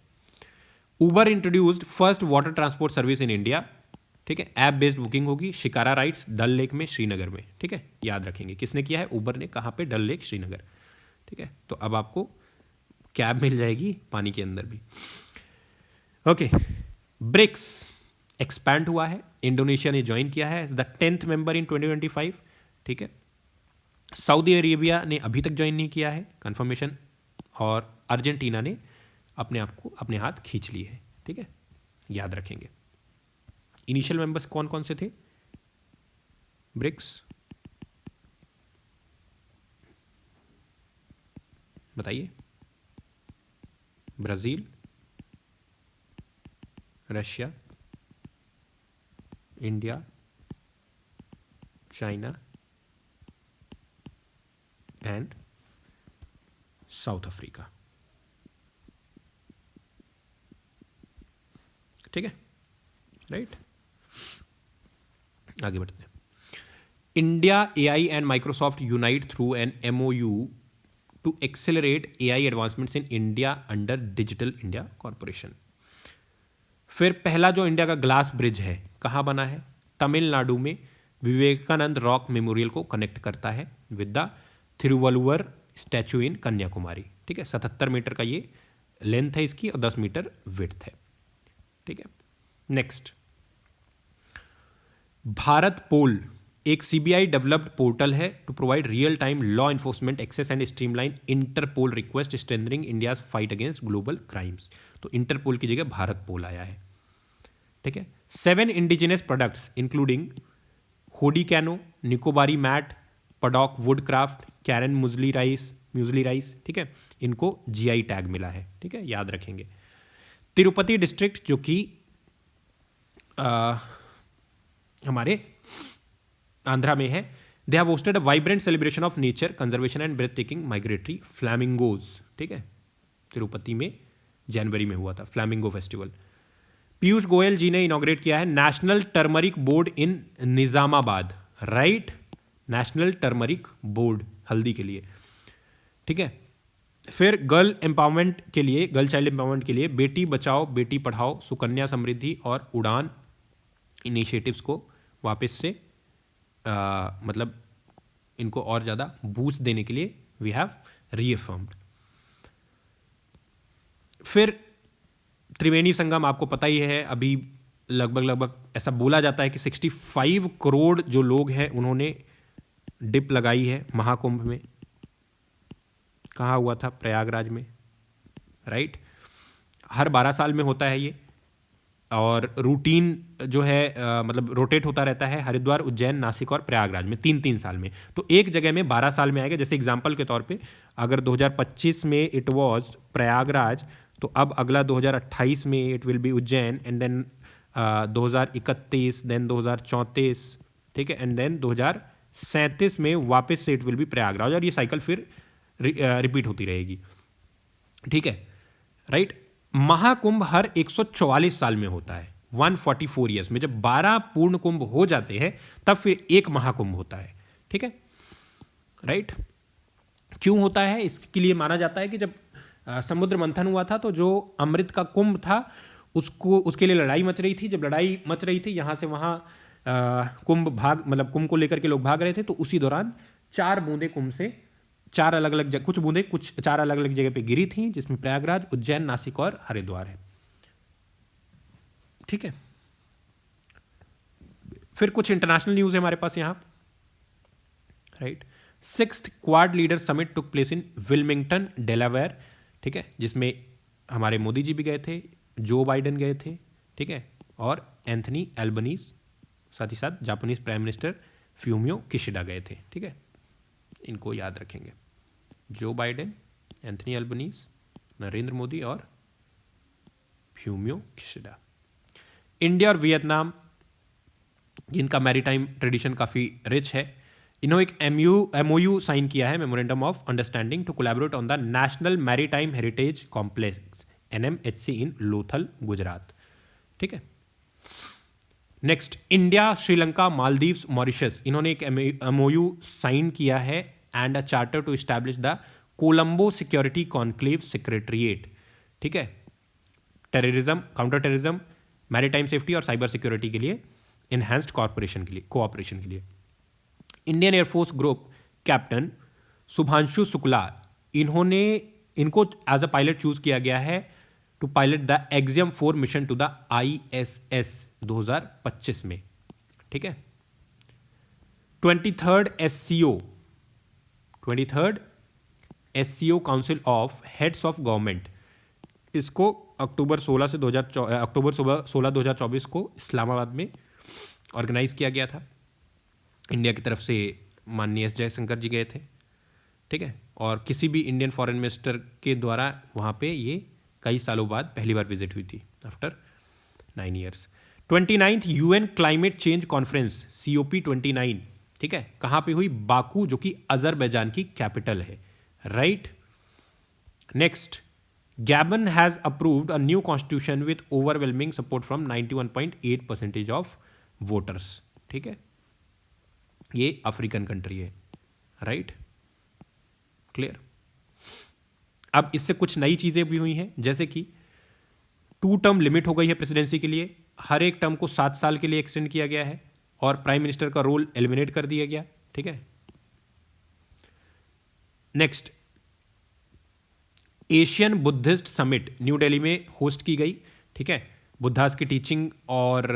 Uber introduced first water transport service in India, ठीक है, ऐप बेस्ड बुकिंग होगी। शिकारा राइड्स डल लेक में, श्रीनगर में, ठीक है, याद रखेंगे किसने किया है, उबर ने। कहाँ पे, डल लेक श्रीनगर, ठीक है। तो अब आपको कैब मिल जाएगी पानी के अंदर भी। ओके, ब्रिक्स एक्सपैंड हुआ है, इंडोनेशिया ने ज्वाइन किया है द 10th मेंबर इन 2025, ठीक है। सऊदी अरेबिया ने अभी तक ज्वाइन नहीं किया है, कंफर्मेशन, और अर्जेंटीना ने अपने आप को अपने हाथ खींच लिए है, ठीक है, याद रखेंगे। इनिशियल मेंबर्स कौन कौन से थे ब्रिक्स, बताइए। Brazil, Russia, India, China and South Africa, ठीक है, राइट। आगे बढ़ते हैं। India AI and Microsoft unite through an MOU to accelerate AI advancements in India under Digital India Corporation. फिर पहला जो इंडिया का ग्लास ब्रिज है कहाँ बना है, तमिलनाडु में विवेकानंद रॉक मेमोरियल को कनेक्ट करता है विद द थिरुवल्लुवर स्टैचू इन कन्याकुमारी, ठीक है। 77 मीटर का ये लेंथ है इसकी और 10 मीटर विड्थ है, ठीक है। नेक्स्ट, भारत पोल एक सीबीआई डेवलप्ड पोर्टल है to provide real time law enforcement access and streamline Interpol request strengthening India's fight against global crimes. तो इंटरपोल की जगह भारत पोल आया है, ठीक है। 7 indigenous products including Hodi canoe, Nicobari mat, padauk wood craft, Karen Mushley rice, ठीक है, इनको जीआई टैग मिला है, ठीक है, याद रखेंगे। तिरुपति डिस्ट्रिक्ट जो कि हमारे आंध्रा में है, they have hosted a vibrant celebration of nature conservation and breath taking migratory flamingos, ठीक है, तिरुपति में जनवरी में हुआ था फ्लैमिंगो फेस्टिवल। पीयूष गोयल जी ने इनॉग्रेट किया है national turmeric board in Nizamabad, right, national turmeric board हल्दी के लिए, ठीक है। फिर गर्ल एम्पावरमेंट के लिए, गर्ल चाइल्ड एम्पावरमेंट के लिए बेटी बचाओ बेटी पढ़ाओ, सुकन्या समृद्धि और उड़ान इनिशिएटिव्स को वापस से मतलब इनको और ज़्यादा बूस्ट देने के लिए वी हैव रीअफर्म्ड। फिर त्रिवेणी संगम आपको पता ही है, अभी लगभग ऐसा बोला जाता है कि 65 करोड़ जो लोग हैं उन्होंने डिप लगाई है महाकुंभ में। कहाँ हुआ था, प्रयागराज में, राइट। हर 12 साल में होता है ये, और रूटीन जो है मतलब रोटेट होता रहता है, हरिद्वार, उज्जैन, नासिक और प्रयागराज में 3-3 साल में। तो एक जगह में 12 साल में आएगा। जैसे एग्जांपल के तौर पे अगर 2025 में इट वाज प्रयागराज, तो अब अगला 2028 में it will be Ujjain, and then 2031, then 2034, ठीक है, एंड देन 2037 में वापस से इट विल बी प्रयागराज, और ये साइकिल फिर रिपीट होती रहेगी, ठीक है, राइट। महाकुंभ हर 144 साल में होता है, 144 ईयर्स में। जब 12 पूर्ण कुंभ हो जाते हैं तब फिर एक महाकुंभ होता है, ठीक है, राइट। क्यों होता है, इसके लिए माना जाता है कि जब समुद्र मंथन हुआ था तो जो अमृत का कुंभ था उसके लिए लड़ाई मच रही थी। जब लड़ाई मच रही थी यहाँ से वहाँ कुंभ को लेकर के लोग भाग रहे थे, तो उसी दौरान 4 बूंदे कुंभ से 4 अलग अलग जगह, कुछ 4 अलग अलग जगह पे गिरी थी, जिसमें प्रयागराज, उज्जैन, नासिक और हरिद्वार है, ठीक है। फिर कुछ इंटरनेशनल न्यूज है हमारे पास यहाँ, right. 6th quad leader summit took place in Wilmington, Delaware, ठीक है, जिसमें हमारे मोदी जी भी गए थे, जो बाइडेन गए थे, ठीक है, और एंथनी एल्बनीज, साथ ही साथ Japanese prime minister Fumio Kishida गए थे, ठीक है, इनको याद रखेंगे। Joe Biden, Anthony Albanese, Narendra Modi और फ्यूमियो किशिडा। इंडिया और वियतनाम, जिनका मैरीटाइम ट्रेडिशन काफ़ी रिच है, इन्होंने एक एमओयू साइन किया है, memorandum of understanding to collaborate on the National Maritime Heritage Complex NMHC in Lothal, Gujarat. ठीक है। Next, India, Sri Lanka, Maldives, Mauritius, इन्होंने एक MOU साइन किया है and a charter to establish the Colombo Security Conclave Secretariat. ठीक है। Terrorism, counter terrorism, maritime safety और साइबर सिक्योरिटी के लिए इनहैंस्ड कॉर्पोरेशन के लिए, कोऑपरेशन के लिए। Indian Air Force group captain Shubhanshu Shukla, इनको एज अ पायलट चूज किया गया है to pilot the Axiom 4 mission to the ISS 2025 में। ठीक है। 23rd SCO council of heads of government, इसको अक्टूबर 16 2024 को इस्लामाबाद में ऑर्गेनाइज किया गया था। इंडिया की तरफ से माननीय S जयशंकर जी गए थे। ठीक है। और किसी भी इंडियन फॉरेन मिनिस्टर के द्वारा वहाँ पे ये कई सालों बाद पहली बार विजिट हुई थी, after 9 years। 29th UN climate change conference COP29, ठीक है, कहाँ पे हुई? बाकू, जो कि अजरबैजान की कैपिटल है। Right. Next, Gabon has approved a new constitution with overwhelming support from 91.8% of voters. ठीक है। ये अफ्रीकन कंट्री है। राइट। क्लियर। अब इससे कुछ नई चीजें भी हुई हैं, जैसे कि 2 टर्म लिमिट हो गई है प्रेसिडेंसी के लिए, हर एक टर्म को 7 साल के लिए एक्सटेंड किया गया है, और प्राइम मिनिस्टर का रोल एलिमिनेट कर दिया गया। ठीक है। Next, Asian Buddhist summit new Delhi में होस्ट की गई। ठीक है। बुद्धास की टीचिंग और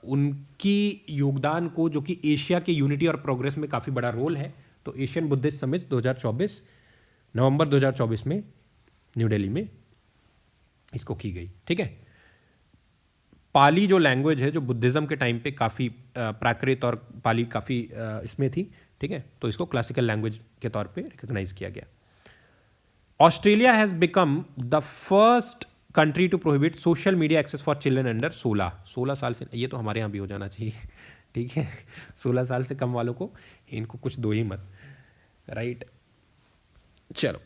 उनकी योगदान को, जो कि एशिया के यूनिटी और प्रोग्रेस में काफ़ी बड़ा रोल है, तो एशियन बुद्धिस्ट समिट 2024 नवंबर 2024 में न्यू दिल्ली में इसको की गई। ठीक है। पाली जो लैंग्वेज है, जो बुद्धिज्म के टाइम पे काफ़ी प्राकृत और पाली काफ़ी इसमें थी। ठीक है। तो इसको क्लासिकल लैंग्वेज के तौर पे रिकॉग्नाइज किया गया। Australia has become the first country to prohibit social media access for children under 16 साल से। ये तो हमारे यहाँ भी हो जाना चाहिए। ठीक है। 16 साल से कम वालों को इनको कुछ दो ही मत। राइट। चलो,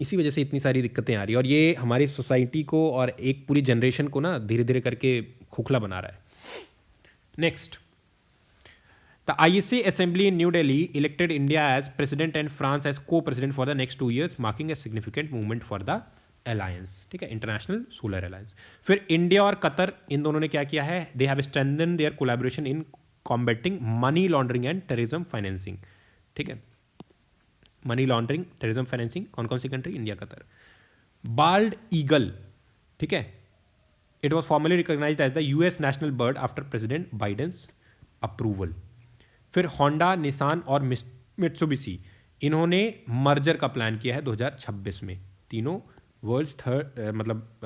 इसी वजह से इतनी सारी दिक्कतें आ रही है, और ये हमारी सोसाइटी को और एक पूरी जनरेशन को ना धीरे धीरे करके खोखला बना रहा है। Next, the ISA assembly in New Delhi elected India as president and France as co president for the next 2 years, marking a significant movement for the alliance. ठीक है। International solar alliance. फिर इंडिया और कतर, इन दोनों ने क्या किया है? They have strengthened their collaboration in combating money laundering and terrorism financing. ठीक है। मनी लॉन्ड्रिंग, टेररिज्म फाइनेंसिंग, कौन कौन सी country? India, Qatar. Bald eagle, ठीक है, it was formally recognized as the US national bird after president Biden's approval. फिर होंडा, निसान और मित्सुबिशी, इन्होंने मर्जर का प्लान किया है 2026 में। तीनों वर्ल्ड्स थर्ड, मतलब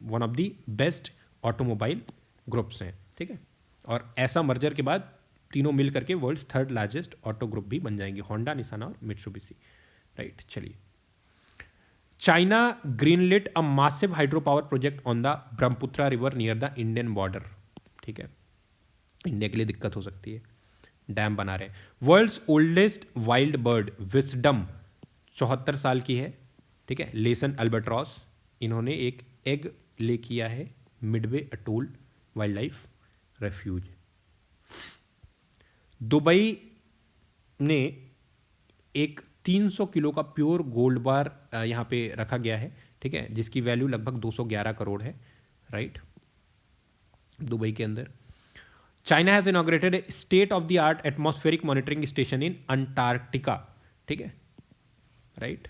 one of the best automobile groups हैं। ठीक है। और ऐसा मर्जर के बाद तीनों मिल करके world's third largest auto group भी बन जाएंगे, होंडा, निसान और मित्सुबिशी। राइट। चलिए, China greenlit a massive hydro power project on the Brahmaputra river near the Indian border. ठीक है। इंडिया के लिए दिक्कत हो सकती है, डैम बना रहे हैं। World's oldest wild bird Wisdom 74 साल की है। ठीक है। लेसन अल्बाट्रॉस, इन्होंने एक एग ले किया है Midway atoll wild life refuge. Dubai ने एक 300 किलो का प्योर गोल्ड बार यहाँ पे रखा गया है। ठीक है। जिसकी वैल्यू लगभग 211 करोड़ है। राइट। दुबई के अंदर China has inaugurated a state of the art atmospheric monitoring station in Antarctica. ठीक है। Right.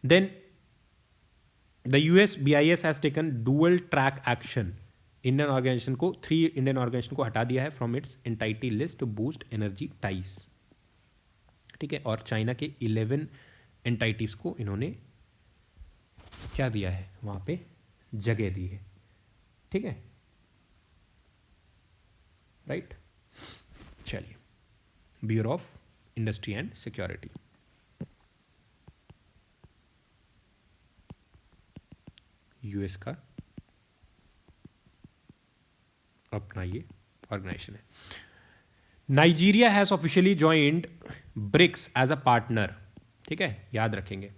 Then the US BIS has taken dual track action. Indian organisation को 3 इंडियन ऑर्गेनाइजेशन को हटा दिया है from its entity list to boost energy ties. ठीक है। और चाइना के 11 एंटाइटीज को इन्होंने क्या दिया है? वहां पे जगह दी है। ठीक है। राइट। चलिए, bureau of industry and security, US का अपना ये ऑर्गेनाइजेशन है। Nigeria has officially joined BRICS as a partner. ठीक है। याद रखेंगे,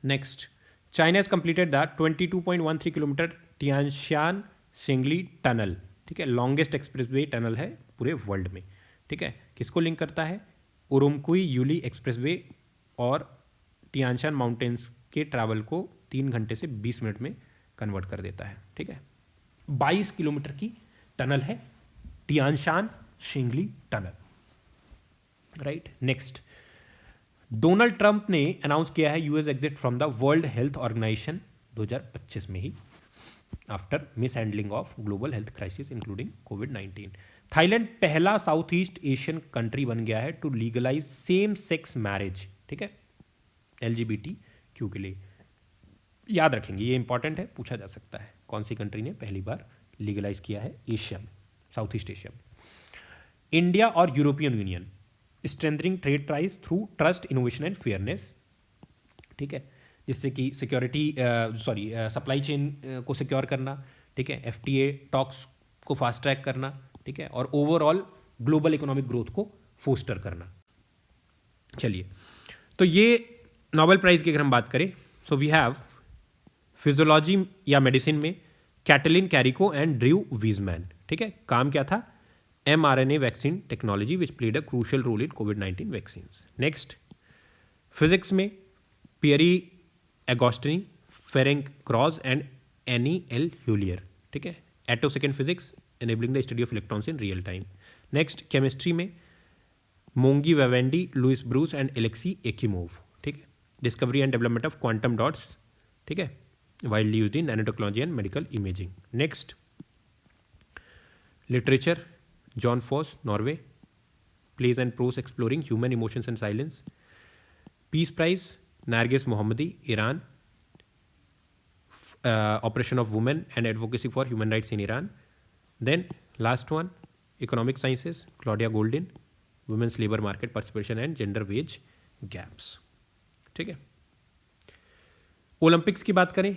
next, China has completed the 22.13 kilometre Tianshan Shengli tunnel, ठीक है, लॉन्गेस्ट एक्सप्रेसवे टनल है पूरे वर्ल्ड में, ठीक है। किसको लिंक करता है? उरुमकुई यूली एक्सप्रेसवे और टियानशान माउंटेन्स के ट्रैवल को 3 घंटे से 20 मिनट में कन्वर्ट कर देता है, ठीक है। 22 किलोमीटर की टनल है Tianshan Shengli tunnel, right. Next, Donald Trump ने अनाउंस किया है US exit from the world health organisation 2025 में ही, after mishandling of global health crisis including कोविड-19। थाईलैंड पहला साउथ ईस्ट एशियन कंट्री बन गया है to legalize same sex marriage, ठीक है, LGBTQ के लिए। याद रखेंगे, ये इंपॉर्टेंट है, पूछा जा सकता है कौन सी कंट्री ने पहली बार लीगलाइज किया है एशिया में, साउथ ईस्ट एशिया में। इंडिया और European union strengthening trade ties through trust, innovation and fairness, ठीक है, जिससे कि सिक्योरिटी सप्लाई चेन को सिक्योर करना, ठीक है, FTA टॉक्स को फास्ट ट्रैक करना, ठीक है, और ओवरऑल ग्लोबल इकोनॉमिक ग्रोथ को फोस्टर करना। चलिए, तो ये नोबेल प्राइज की अगर हम बात करें, सो वी हैव फिजियोलॉजी या मेडिसिन में Katalin Kariko and Drew Weissman, ठीक है। काम क्या था? mRNA vaccine technology which played a crucial role in कोविड-19 वैक्सीन। नेक्स्ट, फिजिक्स में Pierre Agostini, Ferenc Krausz and Anne L'Huillier, ठीक है, attosecond physics enabling the study of electrons in real time. Next, chemistry में Moungi Bawendi, Louis Brus and Alexei Ekimov, ठीक है, discovery and development of quantum dots, ठीक है, widely used in nanotechnology and medical imaging. Next, literature, Jon Fosse, Norway, plays and prose exploring human emotions and silence. Peace prize, Narges Mohammadi, Iran, operation of women and advocacy for human rights in Iran. Then last one, economic sciences, Claudia Goldin, women's labor market participation and gender wage gaps, ठीक है। ओलंपिक्स की बात करें,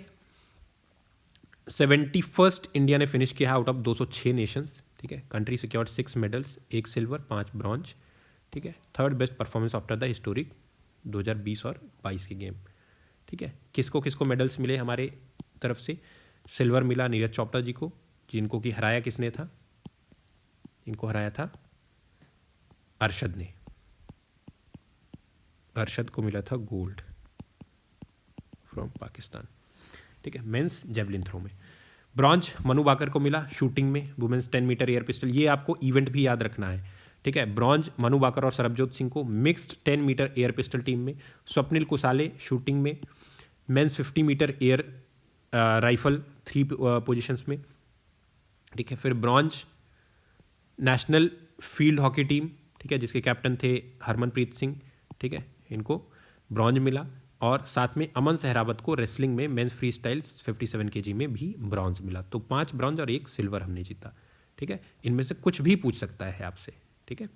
71st इंडिया ने फिनिश किया आउट ऑफ 206 नेशंस, ठीक है। Country secured 6 medals, 1 silver, 5 bronze, ठीक है। Third best performance after the historic 2020 और 22 के गेम, ठीक है। किसको किसको मेडल्स मिले हमारे तरफ से? सिल्वर मिला नीरज चोपड़ा जी को, जिनको कि हराया किसने था? इनको हराया था अरशद ने, अरशद को मिला था गोल्ड फ्रॉम पाकिस्तान, ठीक है, मेंस जेवलिन थ्रो में। ब्रॉन्ज मनु बाकर को मिला शूटिंग में, वुमेन्स 10 मीटर एयर पिस्टल, ये आपको इवेंट भी याद रखना है, ठीक है। ब्रॉन्ज मनु बाकर और सरबजोत सिंह को mixed 10 metre air pistol team में, स्वप्निल कुसाले शूटिंग में, men's 50 metre air rifle 3 positions में, ठीक है। फिर bronze national field hockey team, ठीक है, जिसके कैप्टन थे हरमनप्रीत सिंह, ठीक है, इनको ब्रॉन्ज मिला। और साथ में अमन सहरावत को रेसलिंग में मेंस फ्री स्टाइल 57 kg में भी ब्रॉन्ज मिला। तो 5 ब्रॉन्ज और 1 सिल्वर हमने जीता, ठीक है। इनमें से कुछ भी पूछ सकता है आपसे, ठीक है।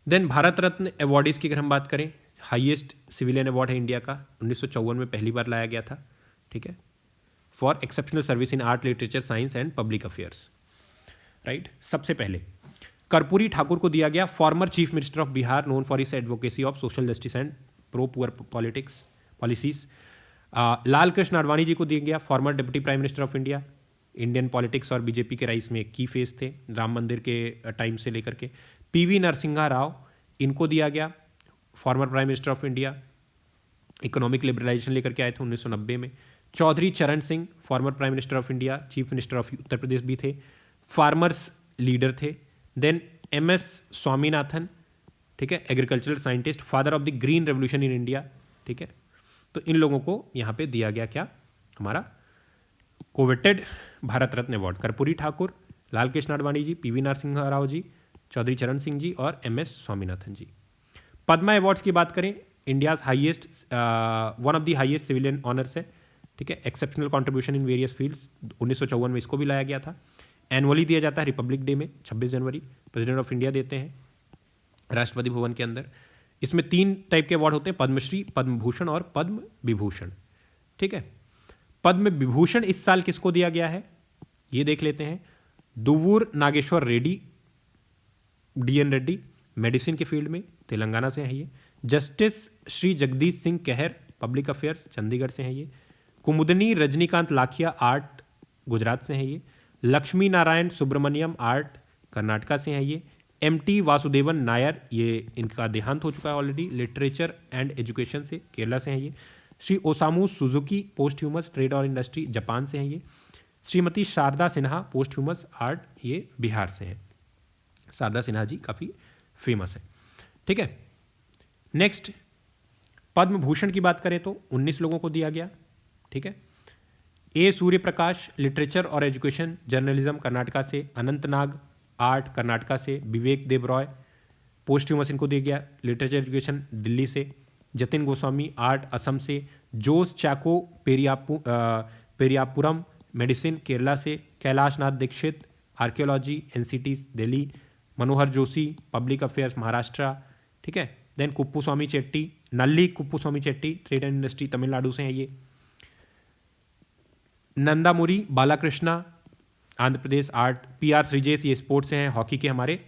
देन भारत रत्न अवार्डीज की अगर हम बात करें, हाईएस्ट सिविलियन अवार्ड है इंडिया का, 1954 में पहली बार लाया गया था, ठीक है, for exceptional service in art, literature, science and public affairs, right. सबसे पहले कर्पूरी ठाकुर को दिया गया, former chief minister of Bihar, known for his advocacy of social justice and pro poor politics policies. Lal Krishna Advani ji को दिया गया, former deputy prime minister of India, Indian politics और बीजेपी के राइज में की फेस थे राम मंदिर के टाइम से लेकर के। PV नरसिम्हा राव, इनको दिया गया, former prime minister of India, economic liberalisation लेकर के आए थे 1990 में। Chaudhary Charan Singh, former prime minister of India, chief minister of Uttar Pradesh भी थे, फार्मर्स लीडर थे। देन MS स्वामीनाथन, ठीक है, agricultural scientist, father of the green revolution in India, ठीक है। तो इन लोगों को यहाँ पे दिया गया क्या? हमारा कोवेटेड भारत रत्न अवार्ड। कर्पूरी ठाकुर, लाल कृष्ण आडवाणी जी, PV नरसिम्हा राव जी, चौधरी चरण सिंह जी और MS स्वामीनाथन जी। पद्मा अवार्ड्स की बात करें, India's highest, one of the highest civilian honours है, ठीक है, exceptional contribution in various fields, 1954 में इसको भी लाया गया था। एनुअली दिया जाता है रिपब्लिक डे में, 26 जनवरी, प्रेसिडेंट ऑफ इंडिया देते हैं राष्ट्रपति भवन के अंदर। इसमें 3 टाइप के अवार्ड होते हैं, पद्मश्री, पद्म भूषण और पद्म विभूषण, ठीक है। पद्म विभूषण इस साल किसको दिया गया है ये देख लेते हैं। दुव्वूर नागेश्वर रेड्डी, DN रेड्डी, मेडिसिन के फील्ड में, तेलंगाना से है ये। जस्टिस श्री जगदीश सिंह कहर पब्लिक अफेयर्स चंडीगढ़ से हैं ये। कुमुदनी रजनीकांत लाखिया आर्ट गुजरात से हैं ये। लक्ष्मी नारायण सुब्रमण्यम आर्ट कर्नाटका से हैं ये। एमटी वासुदेवन नायर, ये इनका देहांत हो चुका है ऑलरेडी, लिटरेचर एंड एजुकेशन से केरला से हैं ये। Shri Osamu Suzuki posthumous trade और इंडस्ट्री जापान से हैं ये। Shrimati Sharda Sinha posthumous art, ये बिहार से हैं। शारदा सिन्हा जी काफ़ी फेमस है, ठीक है। नेक्स्ट, पद्म भूषण की बात करें तो 19 लोगों को दिया गया, ठीक है। ए सूर्य प्रकाश लिटरेचर और एजुकेशन जर्नलिज्म कर्नाटका से। अनंतनाग आर्ट कर्नाटका से। विवेक देब रॉय पोस्ट ह्यूमस इनको दिया गया, लिटरेचर एजुकेशन दिल्ली से। जतिन गोस्वामी आर्ट असम से। जोस चाको पेरियापुरम मेडिसिन केरला से। Kailash Nath Dikshit archaeology NCT Delhi. Manohar Joshi public affairs Maharashtra, ठीक है। Then Kuppuswamy Chetty, Nalli Kuppuswamy Chetty trade and industry Tamil Nadu से हैं ये। नंदामुरी बालाकृष्णा आंध्र प्रदेश आर्ट। पीआर श्रीजेश ये स्पोर्ट्स से हैं, हॉकी के हमारे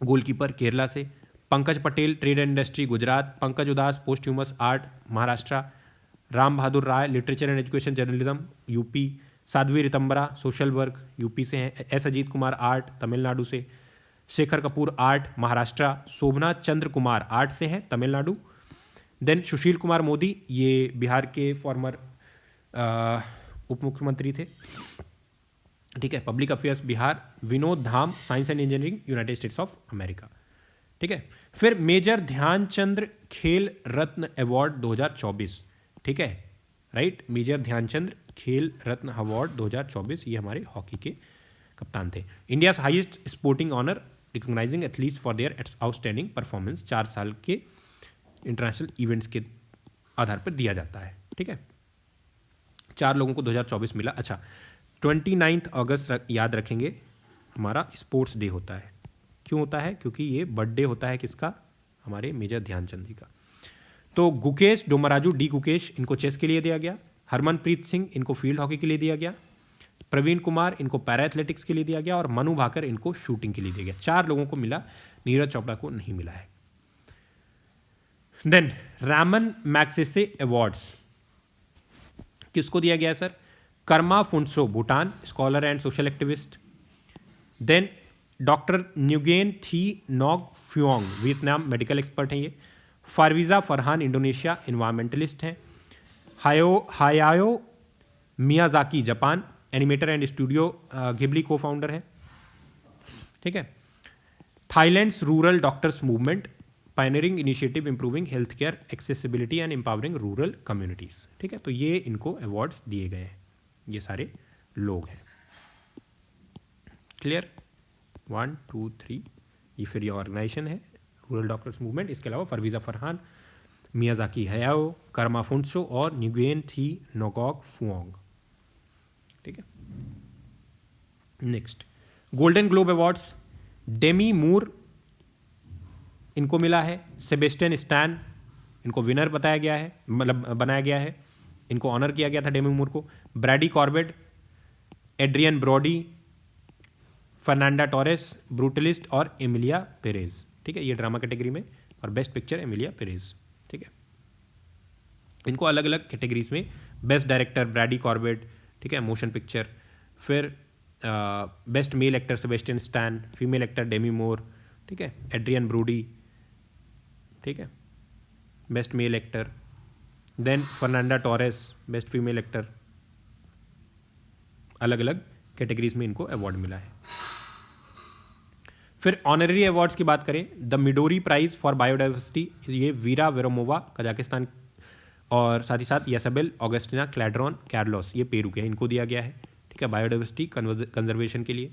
गोलकीपर केरला से। Pankaj Patel trade and industry Gujarat. Pankaj Udhas posthumous art Maharashtra. Ram Bahadur Rai literature and education journalism UP. Sadhvi Ritambhara social work UP से हैं। एस अजीत कुमार आर्ट तमिलनाडु से। शेखर कपूर आर्ट महाराष्ट्र। शोभना चंद्र कुमार आर्ट से हैं तमिलनाडु। देन सुशील कुमार मोदी, ये बिहार के फॉर्मर उप मुख्यमंत्री थे, ठीक है। Public affairs Bihar. Vinod Dham science and engineering United states of America, ठीक है। फिर मेजर ध्यानचंद्र खेल रत्न अवार्ड 2024, ठीक है, राइट। मेजर ध्यानचंद्र खेल रत्न अवार्ड 2024, ये हमारे हॉकी के कप्तान थे। India's highest sporting honour recognising athletes for their outstanding performance, 4 साल के इंटरनेशनल इवेंट्स के आधार पर दिया जाता है, ठीक है। 4 लोगों को 2024 मिला। अच्छा, 29 अगस्त याद रखेंगे हमारा स्पोर्ट्स डे होता है। क्यों होता है? क्योंकि ये बर्थडे होता है किसका? हमारे मेजर ध्यानचंद जी का। तो गुकेश डोमराजू डी गुकेश इनको चेस के लिए दिया गया। हरमनप्रीत सिंह इनको फील्ड हॉकी के लिए दिया गया। प्रवीण कुमार इनको पैरा एथलेटिक्स के लिए दिया गया और मनु भाकर इनको शूटिंग के लिए दिया गया। 4 लोगों को मिला, नीरज चोपड़ा को नहीं मिला है। देन रामन मैग्सेसे अवार्ड्स किसको दिया गया है sir? Karma Phuntsho Bhutan scholar and social activist. Then doctor Nguyen Thi Ngoc Phuong Vietnam medical expert हैं ये। फारवीजा फरहान इंडोनेशिया इन्वायरमेंटलिस्ट हैं। Hayao Miyazaki Japan animator and studio Ghibli को फाउंडर हैं, ठीक है। Thailand's rural doctors movement pioneering initiative improving health care accessibility and empowering rural communities, ठीक है। तो ये इनको अवार्ड्स दिए गए हैं, ये सारे लोग हैं। क्लियर? 1 2 3 ये फिर ये ऑर्गेनाइजेशन है रूरल डॉक्टर्स मूवमेंट। इसके अलावा Farwiza Farhan, Miyazaki Hayao, Karma Phuntsho और न्यूगेन थी नोगॉक फुओंग, ठीक है। Next golden globe awards Demi Moore इनको मिला है। सेबेस्टियन स्टैन इनको विनर बताया गया है, मतलब बनाया गया है, इनको ऑनर किया गया था डेमी मूर को। Brady Corbet, Adrien Brody, Fernanda Torres Brutalist और एमिलिया पेरेज, ठीक है। ये ड्रामा कैटेगरी में, और बेस्ट पिक्चर एमिलिया पेरेज, ठीक है। इनको अलग अलग कैटेगरीज में बेस्ट डायरेक्टर ब्रैडी कॉर्बेट, ठीक है, मोशन पिक्चर। फिर best male actor Sebastian Stan, female actor Demi Moore, ठीक है, एड्रियन ब्रोडी, ठीक है, best male actor. Then Fernanda Torres best female actor. अलग अलग कैटेगरीज में इनको अवार्ड मिला है। फिर ऑनररी अवार्ड्स की बात करें, the Midori Prize for biodiversity, ये वीरा वेरोमोवा कजाकिस्तान, और साथ ही साथ यासाबेल ऑगस्टिना क्लैड्रॉन कैर्लोस ये पेरू के, इनको दिया गया है, ठीक है, बायोडाइवर्सिटी कंजर्वेशन के लिए।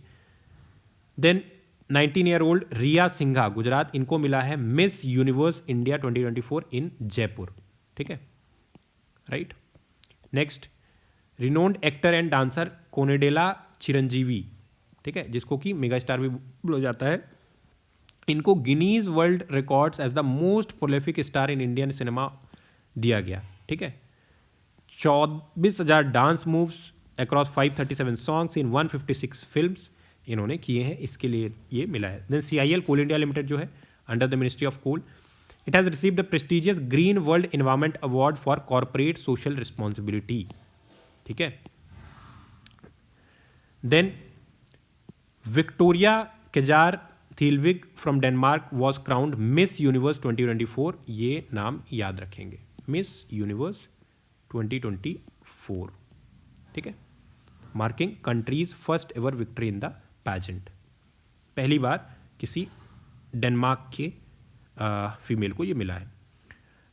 Then 19 year old Rhea Singha Gujarat, इनको मिला है Miss Universe India 2024 in Jaipur, ठीक है, right. Next renowned actor and dancer Konidela Chiranjeevi, ठीक है, जिसको कि मेगा स्टार भी बोला जाता है, इनको Guinness World Records as the most prolific star in Indian cinema दिया गया, ठीक है। 24,000 dance moves across 537 songs in 156 films इन्होंने किए हैं, इसके लिए ये मिला है। Then CIL Coal India Limited जो है under the ministry of coal, it has received the prestigious green world environment award for corporate social responsibility. ठीक है. Then Victoria Kjaer Theilvig from Denmark was crowned miss universe 2024. ये नाम याद रखेंगे, मिस यूनिवर्स 2024. ठीक है. Marking countries first ever victory in the pageant. पहली बार किसी डेनमार्क के फीमेल को ये मिला है.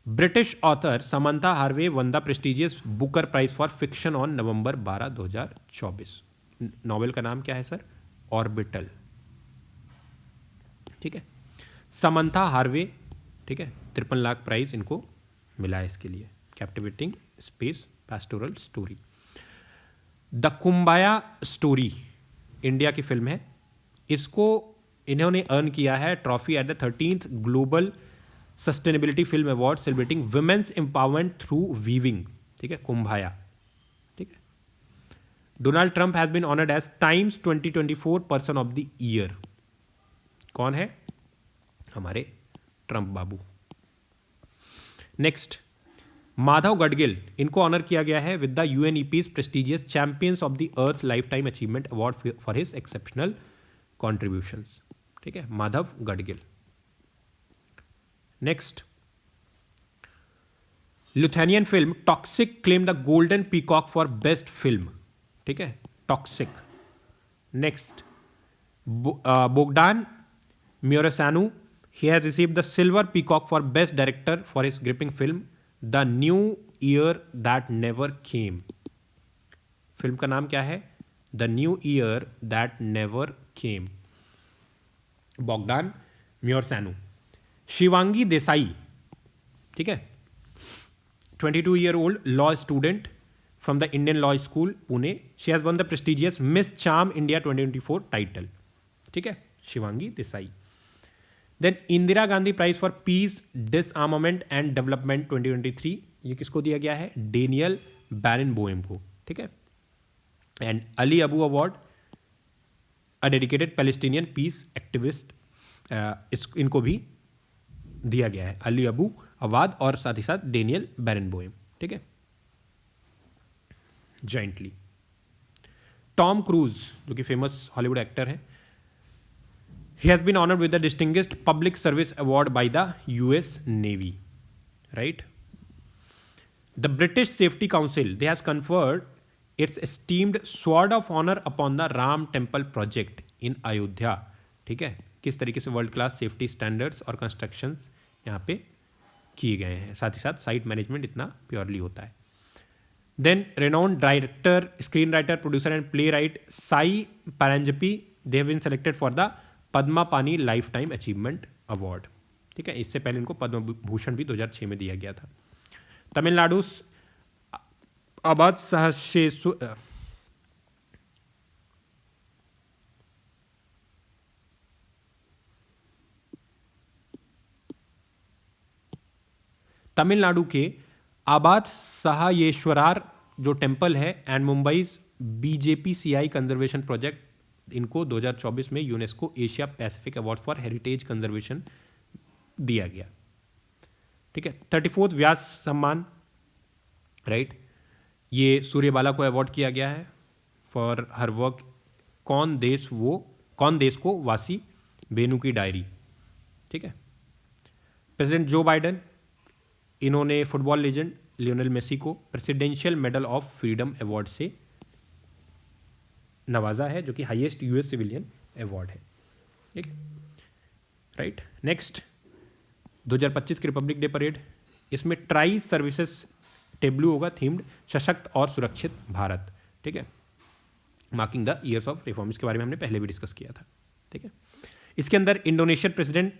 British author Samantha Harvey won the prestigious Booker Prize for fiction on November 12, 2024. Novel का नाम क्या है सर? ऑर्बिटल. ठीक है. Samantha Harvey. ठीक है. 53 लाख प्राइज इनको मिला है इसके लिए. Captivating space pastoral story. The Kumbaya story India की फिल्म है. इसको इन्होंने अर्न किया है trophy at the 13th global sustainability film award celebrating women's empowerment through weaving. ठीक है. कुंभाया. ठीक है. Donald Trump has been honoured as Time's 2024 person of the year. कौन है? हमारे ट्रंप बाबू. नेक्स्ट, माधव गडगिल, इनको ऑनर किया गया है with the UNEP's prestigious champions of the earth lifetime achievement award for his exceptional contributions. ठीक है. Madhav Gadgil. Next, Lithuanian film Toxic claim the golden peacock for best film. ठीक है. Toxic. Next, Bogdan Muresanu, he has received the silver peacock for best director for his gripping film the new year that never came. Film का नाम क्या है? The new year that never came. Bogdan Muresanu. Shivangi Desai. ठीक है. 22-year-old law student from the Indian Law School Pune. She has won the prestigious Miss Charm India 2024 title. ठीक है. Shivangi Desai. Then Indira Gandhi Prize for Peace Disarmament and Development 2023. ये किसको दिया गया है? डेनियल बैरनबोएम को. ठीक है. And Ali Abu Awwad, a dedicated Palestinian peace activist, इनको भी दिया गया है अली अबू अवाद और साथ ही साथ डेनियल बैरनबोएम. ठीक है. जॉइंटली. टॉम क्रूज, जो कि फेमस हॉलीवुड एक्टर है, he has been honored with the distinguished public service award by the US Navy. Right. The British Safety Council, they has conferred its esteemed sword of honor upon the Ram Temple project in Ayodhya. ठीक है. किस तरीके से वर्ल्ड क्लास सेफ्टी स्टैंडर्ड्स और कंस्ट्रक्शंस यहाँ पे किए गए हैं. साथ ही साथ साइट मैनेजमेंट इतना प्योरली होता है. Then renowned director, screen writer, producer and play wright Sai Paranjpye, they have been selected for the Padmapani lifetime achievement award. ठीक है. इससे पहले इनको पद्म भूषण भी 2006 में दिया गया था. तमिलनाडु अबाद तमिलनाडु के आबाद सहायेश्वरार जो टेम्पल है and Mumbai BJPCI conservation project, इनको 2024 में UNESCO Asia Pacific award for heritage conservation दिया गया. ठीक है. 34th व्यास सम्मान. राइट. ये सूर्यबाला को अवार्ड किया गया है फॉर हर वर्क कौन देश को वासी बेनू की डायरी. ठीक है. प्रेसिडेंट जो बाइडेन, इन्होंने फुटबॉल लेजेंड लियोनेल मेसी को presidential medal of freedom award से नवाजा है, जो कि हाईएस्ट यूएस सिविलियन अवार्ड है. ठीक है. राइट. नेक्स्ट, 2025 की रिपब्लिक डे परेड, इसमें ट्राई सर्विसेज टेब्लू होगा थीम्ड सशक्त और सुरक्षित भारत. ठीक है. Marking the years of reform, इसके बारे में हमने पहले भी डिस्कस किया था. ठीक है. इसके अंदर इंडोनेशियन प्रेसिडेंट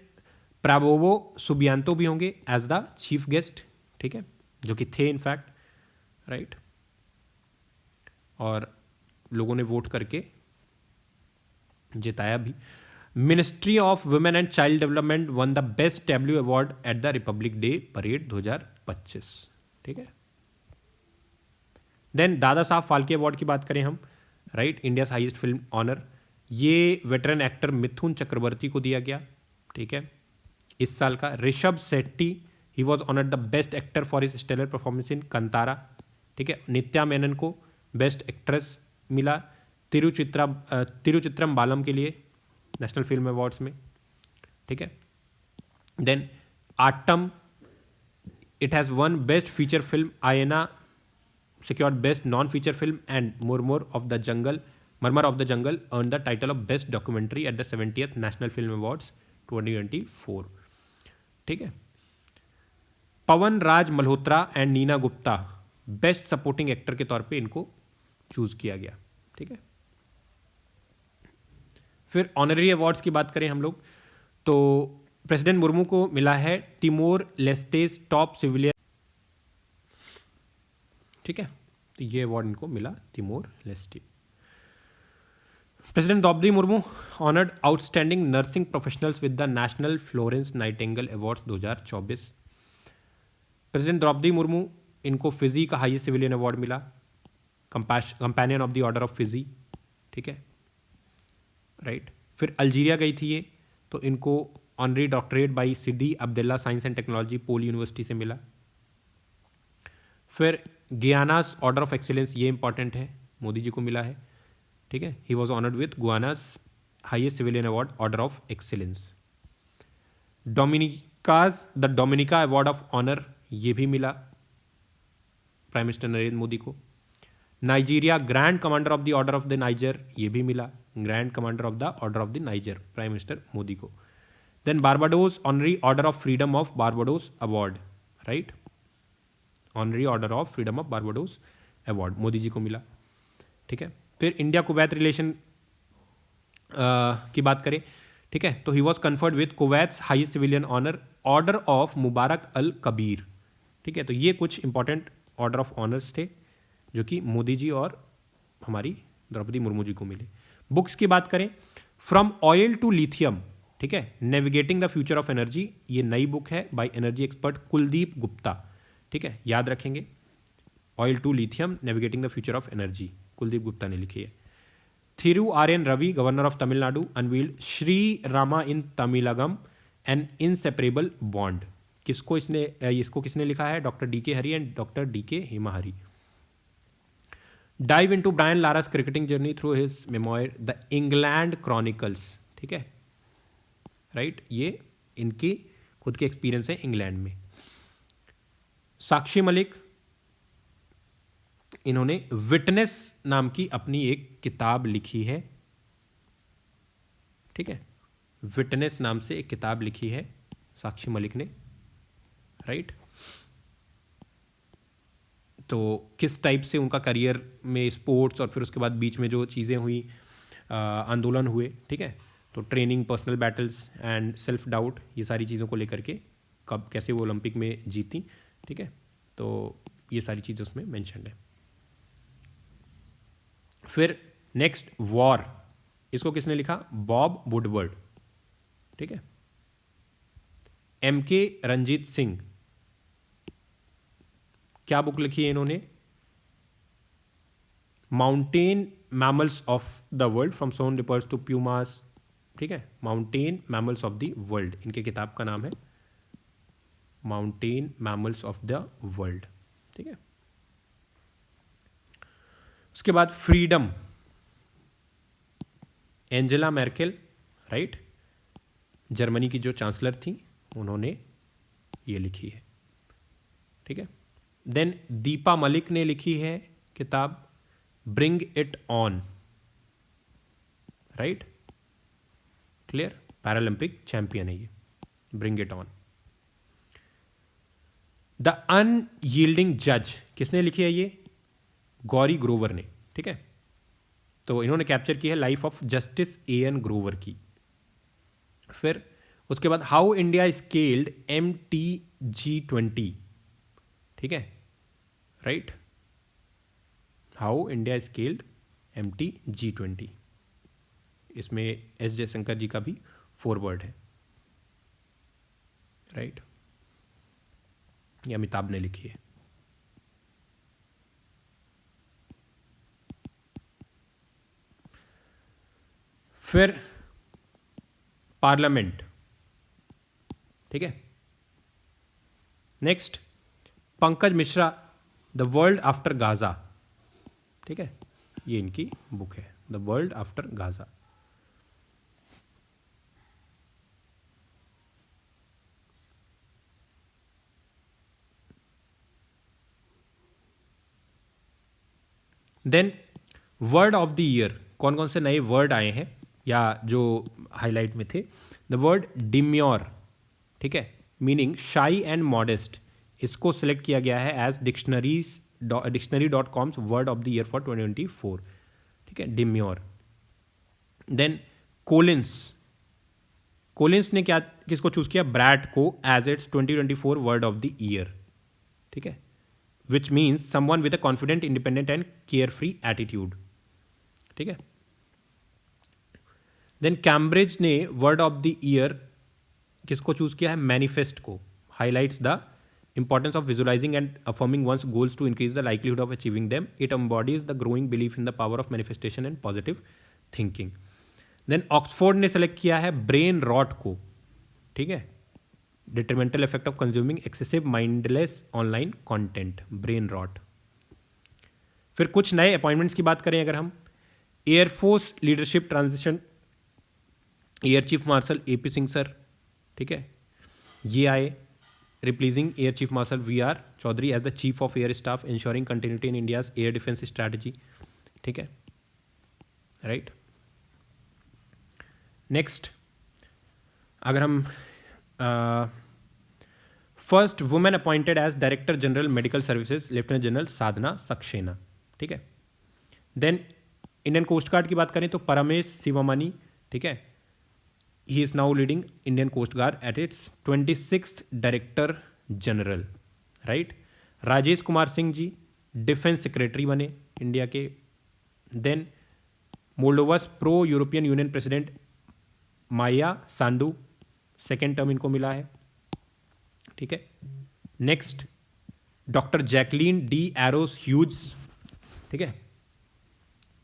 प्राबोवो सुबियांतो भी होंगे एज द चीफ गेस्ट. ठीक है. जो कि थे इनफैक्ट. राइट. और लोगों ने वोट करके जिताया भी. Ministry of women and child development one the best Tableau award at the Republic day parade 2025. ठीक है. देन दादा साहब फाल्के अवार्ड की बात करें हम. Right. India's highest film honour, ये वेटरन एक्टर मिथुन चक्रवर्ती को दिया गया. ठीक है. इस साल का। Rishab Shetty, he was honoured the best actor for his stellar performance in Kantara, ठीक है। नित्या मेनन को बेस्ट एक्ट्रेस मिला तिरुचित्रम बालम के लिए नेशनल फिल्म अवार्ड्स में, ठीक है। Then Aattam, it has won best feature film, आयना secured best non-feature film, and Murmur of the Jungle earned the title of best documentary at the 70th National Film Awards 2024, ठीक है। Pawan Raj Malhotra and Neena Gupta best supporting actor के तौर पे इनको चूज किया गया, ठीक है। फिर ऑनररी अवार्ड्स की बात करें हम लोग तो प्रेसिडेंट मुर्मू को मिला है तिमोर लेस्टेस टॉप सिविलियन, ठीक है। तो ये अवार्ड इनको मिला Timor Leste. President Droupadi Murmu honoured outstanding nursing professionals with the National Florence Nightingale Awards 2024। President Droupadi Murmu इनको फिजी का हाईएस्ट सिविलियन अवार्ड मिला, Companion of the order of Fiji, ठीक है, राइट। फिर अल्जीरिया गई थी ये, तो इनको honorary doctorate by Sidi Abdullah science and technology pole university से मिला। फिर गुयानास ऑर्डर ऑफ एक्सीलेंस, ये इंपॉर्टेंट है, मोदी जी को मिला है, ठीक है। He was honoured with Guyana's highest civilian award order of excellence. The Dominica award of honour, ये भी मिला प्राइम मिनिस्टर नरेंद्र मोदी को। Nigeria grand commander of the order of the Niger, ये भी मिला grand commander of the order of the Niger prime minister Modi को। Then Barbados honorary order of freedom of Barbados award, right, honorary order of freedom of Barbados award Modi ji को मिला, ठीक है। फिर इंडिया कुवैत रिलेशन की बात करें, ठीक है, तो he was conferred with Kuwait's highest civilian honour order of Mubarak Al Kabir, ठीक है। तो ये कुछ इंपॉर्टेंट ऑर्डर ऑफ ऑनर्स थे जो कि मोदी जी और हमारी द्रौपदी मुर्मू जी को मिले। बुक्स की बात करें, फ्रॉम ऑयल टू लिथियम, ठीक है, navigating the future of energy, ये नई बुक है by energy expert Kuldeep Gupta, ठीक है, याद रखेंगे। Oil to lithium navigating the future of energy, Kuldeep Gupta ने लिखी है। Thiru R N Ravi, governor of Tamil Nadu, unveiled Shri Rama in Tamilagam an inseparable bond, इसको किसने लिखा है? डॉक्टर डी के हरी and doctor D K Hemahari. Dive into Brian Lara's cricketing journey through his memoir the England chronicles, ठीक है, राइट, ये इनकी खुद के एक्सपीरियंस है इंग्लैंड में। साक्षी मलिक, इन्होंने विटनेस नाम की अपनी एक किताब लिखी है, ठीक है, विटनेस नाम से एक किताब लिखी है साक्षी मलिक ने, राइट। तो किस टाइप से उनका करियर में स्पोर्ट्स और फिर उसके बाद बीच में जो चीज़ें हुई, आंदोलन हुए, ठीक है, तो training, personal battles and self doubt, ये सारी चीज़ों को लेकर के कब कैसे वो ओलंपिक में जीती, ठीक है, तो ये सारी चीज़ें उसमें मेंशन है। फिर नेक्स्ट वॉर, इसको किसने लिखा? बॉब वुडवर्ड, ठीक है। एम के रंजीत सिंह, क्या बुक लिखी है इन्होंने? Mountain mammals of the world from snow leopards to pumas, ठीक है, mountain mammals of the world, इनके किताब का नाम है mountain mammals of the world, ठीक है। उसके बाद freedom, Angela Merkel, right, Germany की जो चांसलर थी, उन्होंने ये लिखी है, ठीक है। देन दीपा मलिक ने लिखी है किताब bring it on, right, clear, Paralympic champion है ये, bring it on. The unyielding जज, किसने लिखी है ये? गौरी ग्रोवर ने, ठीक है। तो इन्होंने कैप्चर की है life of justice A N Grover की। फिर उसके बाद हाउ इंडिया स्केल्ड MTG20, ठीक है, right, how India scaled MTG20, इसमें एस जयशंकर जी का भी फॉरवर्ड है, राइट, ये अमिताभ ने लिखी है। फिर पार्लियामेंट, ठीक है। Next, Pankaj Mishra, the world after Gaza, ठीक है, ये इनकी बुक है, the world after Gaza. Then word of the year, कौन कौन से नए वर्ड आए हैं या जो हाईलाइट में थे। द वर्ड डिम्योर, ठीक है, मीनिंग शाई एंड मॉडेस्ट, इसको सिलेक्ट किया गया है as dictionary.com's word of the year for 2024, ठीक है, डिम्योर। देन कोलिंस, कोलिंस ने क्या किसको चूज किया, ब्रैड को as its 2024 word of the year, ठीक है, which means someone with a confident, independent and carefree attitude, ठीक है। देन कैम्ब्रिज ने वर्ड ऑफ द ईयर किसको चूज किया है, मैनिफेस्ट को, highlights the importance of visualising and affirming one's goals to increase the likelihood of achieving them, it embodies the growing belief in the power of manifestation and positive thinking. Then Oxford ने सेलेक्ट किया है ब्रेन रॉट को, ठीक है, detrimental effect of consuming excessive mindless online content, brain rot. फिर कुछ नए अपॉइंटमेंट्स की बात करें अगर हम, Air Force leadership transition, Air Chief Marshal AP Singh sir, ठीक है, ये आए, replacing Air Chief Marshal V R Chaudhari as the Chief of Air Staff, ensuring continuity in India's air defence strategy, ठीक है, राइट। नेक्स्ट, अगर हम first women appointed as director general medical services, lieutenant general Sadhana Saxena, ठीक है। देन इंडियन कोस्ट गार्ड की बात करें तो परमेश शिवमणि, ठीक है, he is now leading Indian coast guard at its 26th director general, right. Rajesh Kumar Singh ji defence secretary बने इंडिया के। Then Moldova's pro European union president Maia Sandu, second term इनको मिला है, ठीक है। Next, doctor Jacqueline d'Arros Hughes, ठीक है,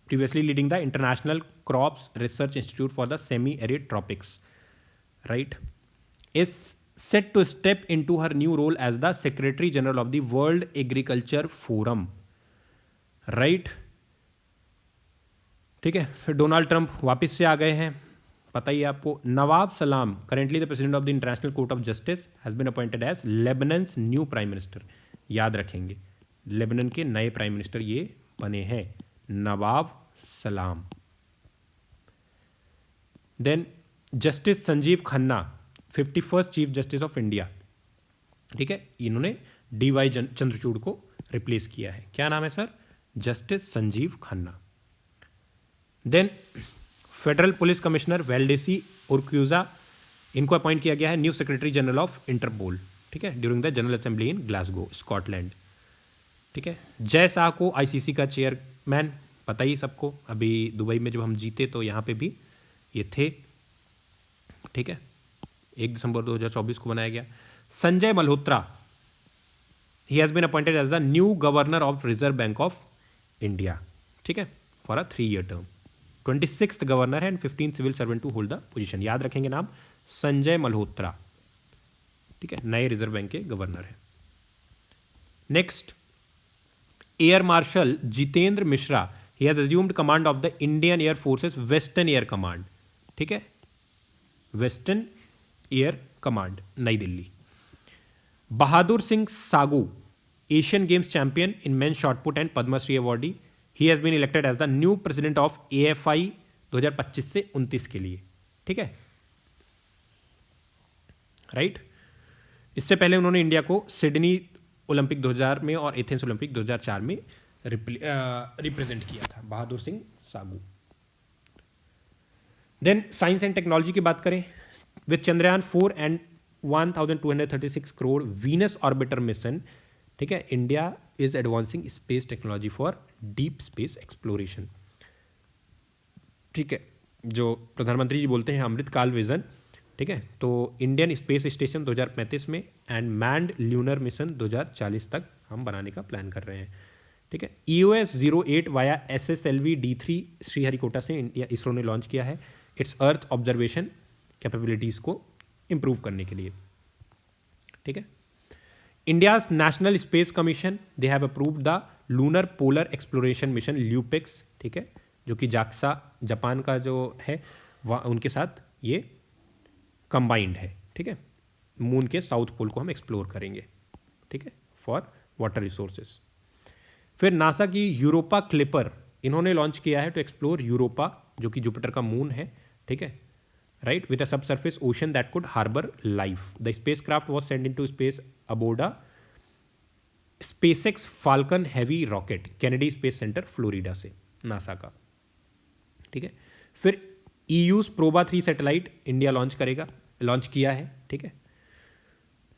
previously leading the International Crops Research Institute for the Semi-Arid Tropics, right, is set to step into her new role as the Secretary General of the World Agriculture Forum, right, ठीक है। फिर डोनाल्ड ट्रंप वापस से आ गए हैं, पता ही है आपको। Nawaf Salam, currently the president of the international court of justice, has been appointed as Lebanon's new prime minister, याद रखेंगे, लेबनन के नए प्राइम मिनिस्टर ये बने हैं, Nawaf Salam. Then justice Sanjiv Khanna, 51st chief justice of India, ठीक है, इन्होंने DY चंद्रचूड़ को रिप्लेस किया है। क्या नाम है sir, justice Sanjiv Khanna. Then federal police commissioner Valdecy Urquiza, इनको अपॉइंट किया गया है new secretary general of Interpol, ठीक है, during the general assembly in Glasgow Scotland, ठीक है। जय शाह को ICC का चेयरमैन, पता ही सबको, अभी दुबई में जब हम जीते तो यहाँ पे भी ये थे, ठीक है, 1 दिसंबर 2024 को बनाया गया। Sanjay Malhotra, he has been appointed as the new governor of reserve bank of India, ठीक है, for a 3-year term, 26th governor है and 15th civil servant to hold the position, याद रखेंगे नाम संजय मल्होत्रा, ठीक है, नए रिजर्व बैंक के गवर्नर है। Next, air marshal Jitendra Mishra, he has assumed command of the Indian air forces western air command, ठीक है, वेस्टर्न एयर कमांड, नई Delhi. Bahadur Singh Sagoo, Asian games champion in men's shotput and Padma Shri awardee, he has been elected as the new president of AFI 2025 से 29 के लिए, ठीक है, राइट। इससे पहले उन्होंने इंडिया को सिडनी ओलंपिक 2000 में और एथेंस ओलंपिक 2004 में रिप्रेजेंट किया था, बहादुर Singh सागू। Then science and technology की बात करें, with Chandrayaan 4 and 1236 crore Venus orbiter mission, ठीक है, India is advancing space technology for deep space exploration, ठीक है, जो प्रधानमंत्री जी बोलते हैं अमृतकाल विजन, ठीक है, तो इंडियन स्पेस स्टेशन 2035 में एंड मैन्ड ल्यूनर मिशन 2040 तक हम बनाने का प्लान कर रहे हैं, ठीक है। EOS 08 via SSLV D3 Sriharikota से इंडिया इसरो ने लॉन्च किया है, इट्स अर्थ ऑब्जर्वेशन कैपेबिलिटीज़ को इम्प्रूव करने के लिए। ठीक है। India's national space commission they have approved the lunar polar exploration mission LUPEX, ठीक है, जो कि जाक्सा जापान का जो है उनके साथ ये कंबाइंड है, ठीक है। मून के साउथ पोल को हम एक्सप्लोर करेंगे, ठीक है, फॉर वाटर रिसोर्सेस। फिर नासा की यूरोपा क्लिपर इन्होंने लॉन्च किया है टू एक्सप्लोर यूरोपा, जो कि जुपिटर का मून है, ठीक है, right, with a subsurface ocean that could harbour life. The spacecraft was send in to space aboard a SpaceX Falcon Heavy rocket, Kennedy Space Center Florida से, नासा का, ठीक है। फिर EU's Proba 3 satellite India launch किया है, ठीक है।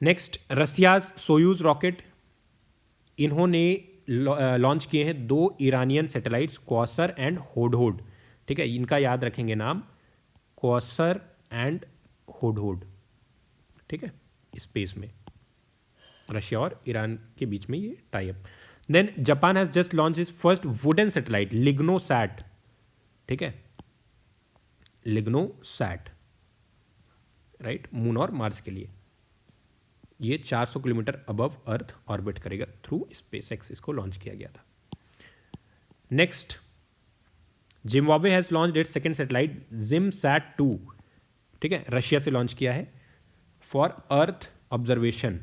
नेक्स्ट रसियाज सोयूज रॉकेट इन्होंने लॉन्च किए हैं 2 Iranian satellites Kowsar and Hodhod, ठीक है, इनका याद रखेंगे नाम, क्वासर एंड होडहोड, ठीक है, स्पेस में रशिया और ईरान के बीच में ये tie up. Then Japan has just launch is first wooden satellite LignoSat, ठीक है, लिग्नोसैट, राइट, मून और मार्स के लिए। ये 400 किलोमीटर अबव अर्थ ऑर्बिट करेगा थ्रू स्पेसएक्स, इसको लॉन्च किया गया था। Next Zimbabwe has launched its second satellite ZimSat two, ठीक है, रशिया से लॉन्च किया है फॉर अर्थ ऑब्जर्वेशन,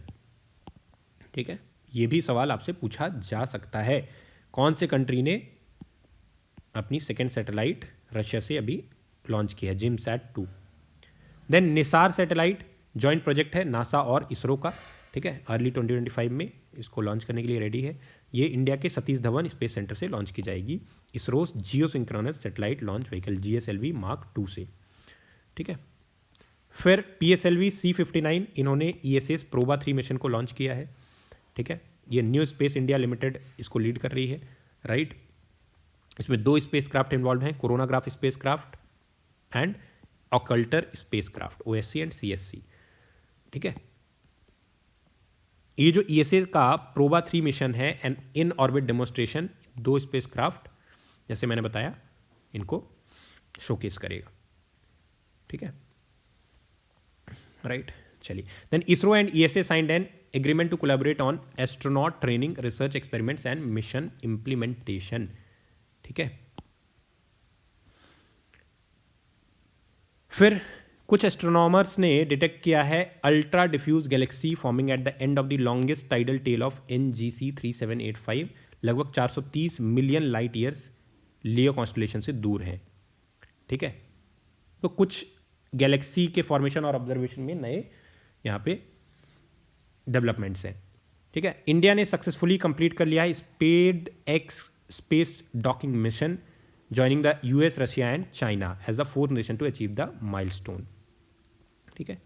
ठीक है। ये भी सवाल आपसे पूछा जा सकता है, कौन से कंट्री ने अपनी सेकंड सैटेलाइट रशिया से अभी लॉन्च किया है, ZimSat two. Then NISAR satellite joint project है नासा और इसरो का, ठीक है, अर्ली 2025 में इसको लॉन्च करने के लिए रेडी है। ये इंडिया के सतीश धवन स्पेस सेंटर से लॉन्च की जाएगी ISRO geosynchronous satellite launch vehicle GSLV mark 2 से, ठीक है। फिर PSLV C59 इन्होंने ESS प्रोबा 3 मिशन को लॉन्च किया है, ठीक है। ये न्यू स्पेस इंडिया लिमिटेड इसको लीड कर रही है, राइट। इसमें 2 स्पेस क्राफ्ट इन्वॉल्व हैं, coronagraph spacecraft and occulter spacecraft, OSC and CSC, ठीक है। ये जो ESA का प्रोबा 3 मिशन है and in orbit demonstration, 2 space craft जैसे मैंने बताया इनको शोकेस करेगा, ठीक है, राइट। चलिए, then ISRO and ESA signed an agreement to collaborate on astronaut training, research experiments and mission implementation, ठीक है। फिर कुछ एस्ट्रोनॉमर्स ने डिटेक्ट किया है ultra diffuse galaxy forming at the end of the longest tidal tail of NGC 3785, लगभग 430 million light years Leo constellation से दूर है, ठीक है। तो कुछ गैलेक्सी के फॉर्मेशन और ऑब्जर्वेशन में नए यहाँ पे डेवलपमेंट्स हैं, ठीक है। इंडिया ने सक्सेसफुली कंप्लीट कर लिया है SpaDeX space docking mission, joining the US, Russia and China as the 4th nation to achieve the milestone, ठीक है।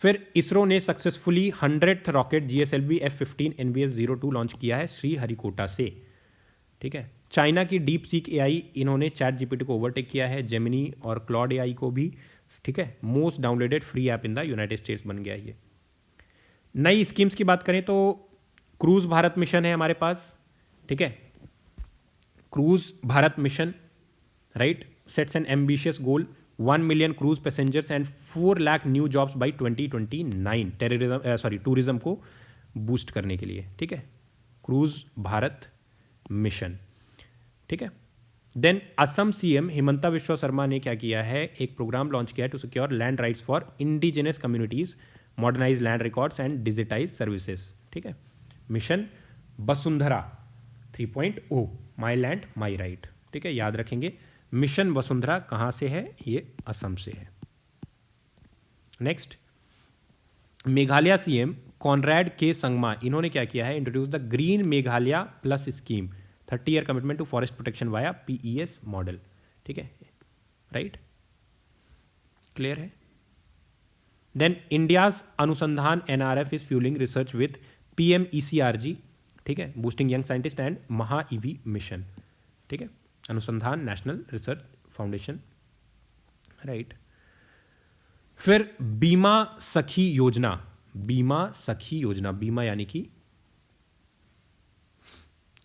फिर इसरो ने successfully 100th rocket GSLV F-15 NVS-02 launch किया है श्रीहरिकोटा से, ठीक है। चाइना की डीप सीक AI इन्होंने ChatGPT को ओवरटेक किया है, जेमिनी और क्लॉड AI को भी, ठीक है। Most downloaded free app in the United states बन गया ये। नई स्कीम्स की बात करें तो क्रूज भारत मिशन है हमारे पास, ठीक है। Cruise Bharat mission, right, sets an ambitious goal 1 million cruise passengers and 4 lakh new jobs by 2029, tourism को बूस्ट करने के लिए, ठीक है, क्रूज भारत मिशन, ठीक है। देन असम CM हिमंता विश्व शर्मा ने क्या किया है, एक प्रोग्राम लॉन्च किया है to secure land rights for indigenous communities, modernise land records and digitise services, ठीक है। Mission Vasundhara 3.0 my land my right, ठीक है, याद रखेंगे। मिशन वसुंधरा कहाँ से है, ये असम से है। नेक्स्ट मेघालय CM कॉनरेड के संगमा इन्होंने क्या किया है, introduce the green Meghalaya plus scheme, 30 year commitment to forest protection via PES model, ठीक है, राइट, क्लियर है। Then India's Anusandhan NRF is fueling research with PMECRG, ठीक है, boosting young scientist and Maha EV mission, ठीक है, अनुसंधान नेशनल रिसर्च फाउंडेशन, राइट। फिर बीमा सखी योजना, बीमा यानी कि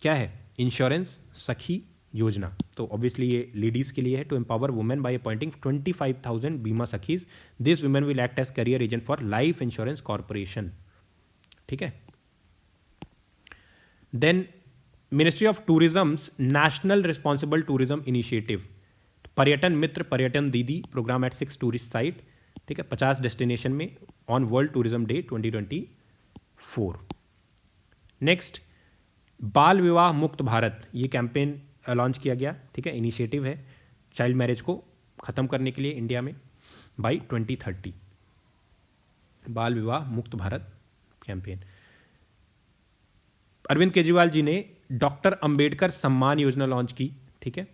क्या है, इंश्योरेंस सखी योजना, तो ऑब्वियसली ये लेडीज़ के लिए है, to empower women by appointing 25,000 Bima Sakhis, this women will act as career agent for life insurance corporation, ठीक है। Then ministry of tourism's national responsible tourism initiative, Paryatan Mitra पर्यटन दीदी प्रोग्राम एट 6 टूरिस्ट साइट, ठीक है, 50 डेस्टिनेशन में on world tourism day 2024। Next, बाल विवाह मुक्त भारत, ये कैंपेन लॉन्च किया गया, ठीक है, इनिशिएटिव है चाइल्ड मैरिज को ख़त्म करने के लिए इंडिया में बाय 2030, बाल विवाह मुक्त भारत कैंपेन। अरविंद केजरीवाल जी ने डॉक्टर अंबेडकर सम्मान योजना लॉन्च की, ठीक है,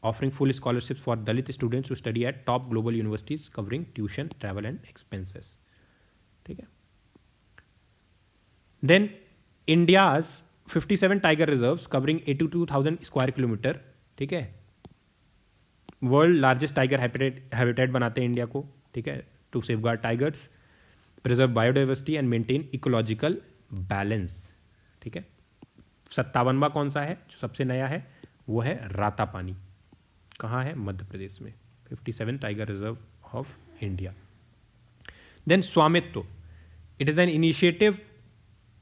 offering full scholarship for Dalit students to study at top global universities covering tuition travel and expenses, ठीक है। Then India's 57 tiger reserves covering 82,000 square kilometer, ठीक है, वर्ल्ड लार्जेस्ट टाइगर हैबिटेट बनाते हैं इंडिया को, ठीक है, to safeguard tigers, preserve biodiversity and maintain ecological balance, ठीक है। 57वां कौन सा है जो सबसे नया है, वो है रातापानी, कहाँ है, मध्य प्रदेश में, 57 tiger reserve of India. Then Svamitva, it is an initiative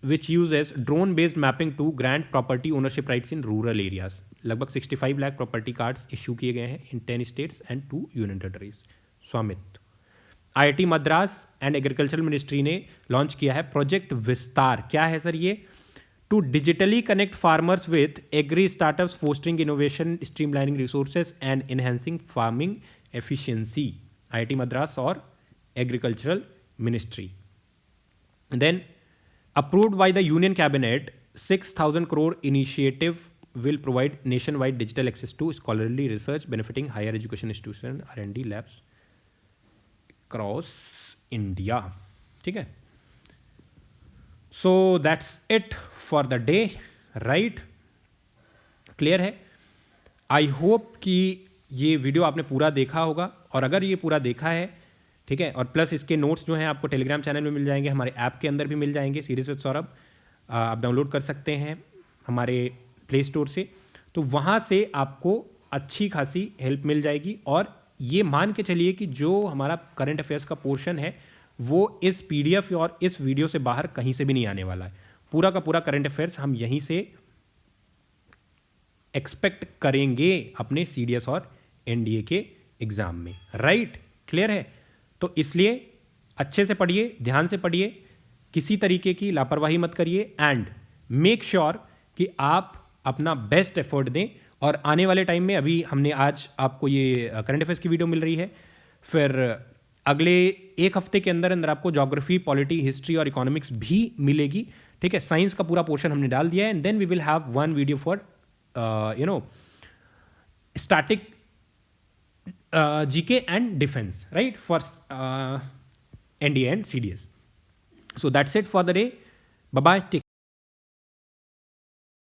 which uses drone based mapping to grant property ownership rights in rural areas, लगभग 65 लाख प्रॉपर्टी कार्ड्स इशू किए गए हैं इन 10 states and 2 union territories. Svamitva, IIT Madras and agriculture ministry ने लॉन्च किया है प्रोजेक्ट विस्तार, क्या है सर ये, to digitally connect farmers with agri startups fostering innovation streamlining resources and enhancing farming efficiency, IIT Madras और agricultural ministry. Then approved by the union cabinet, 6,000 crore initiative will provide nationwide digital access to scholarly research benefiting higher education institution R&D labs across India, ठीक है। So that's it for the day, right? Clear है? आई होप कि ये वीडियो आपने पूरा देखा होगा, और अगर ये पूरा देखा है, ठीक है, और प्लस इसके नोट्स जो हैं आपको टेलीग्राम चैनल में मिल जाएंगे, हमारे ऐप के अंदर भी मिल जाएंगे, सीरीज विद सौरभ, आप डाउनलोड कर सकते हैं हमारे प्ले स्टोर से, तो वहाँ से आपको अच्छी खासी हेल्प मिल जाएगी। और ये मान के चलिए कि जो हमारा करंट अफेयर्स का पोर्शन है वो इस PDF और इस वीडियो से बाहर कहीं से भी नहीं आने वाला है, पूरा का पूरा करंट अफेयर्स हम यहीं से एक्सपेक्ट करेंगे अपने CDS और NDA के एग्जाम में, राइट? क्लियर है? तो इसलिए अच्छे से पढ़िए, ध्यान से पढ़िए, किसी तरीके की लापरवाही मत करिए, एंड मेक श्योर कि आप अपना बेस्ट एफर्ट दें। और आने वाले टाइम में, अभी हमने आज आपको ये करंट अफेयर्स की वीडियो मिल रही है, फिर अगले एक हफ्ते के अंदर अंदर आपको ज्योग्राफी, पॉलिटी, हिस्ट्री और इकोनॉमिक्स भी मिलेगी, ठीक है। साइंस का पूरा पोर्शन हमने डाल दिया है, and then we will have one video for static GK and defense, right, for NDA and CDS. So that's it for the day. Bye bye. Take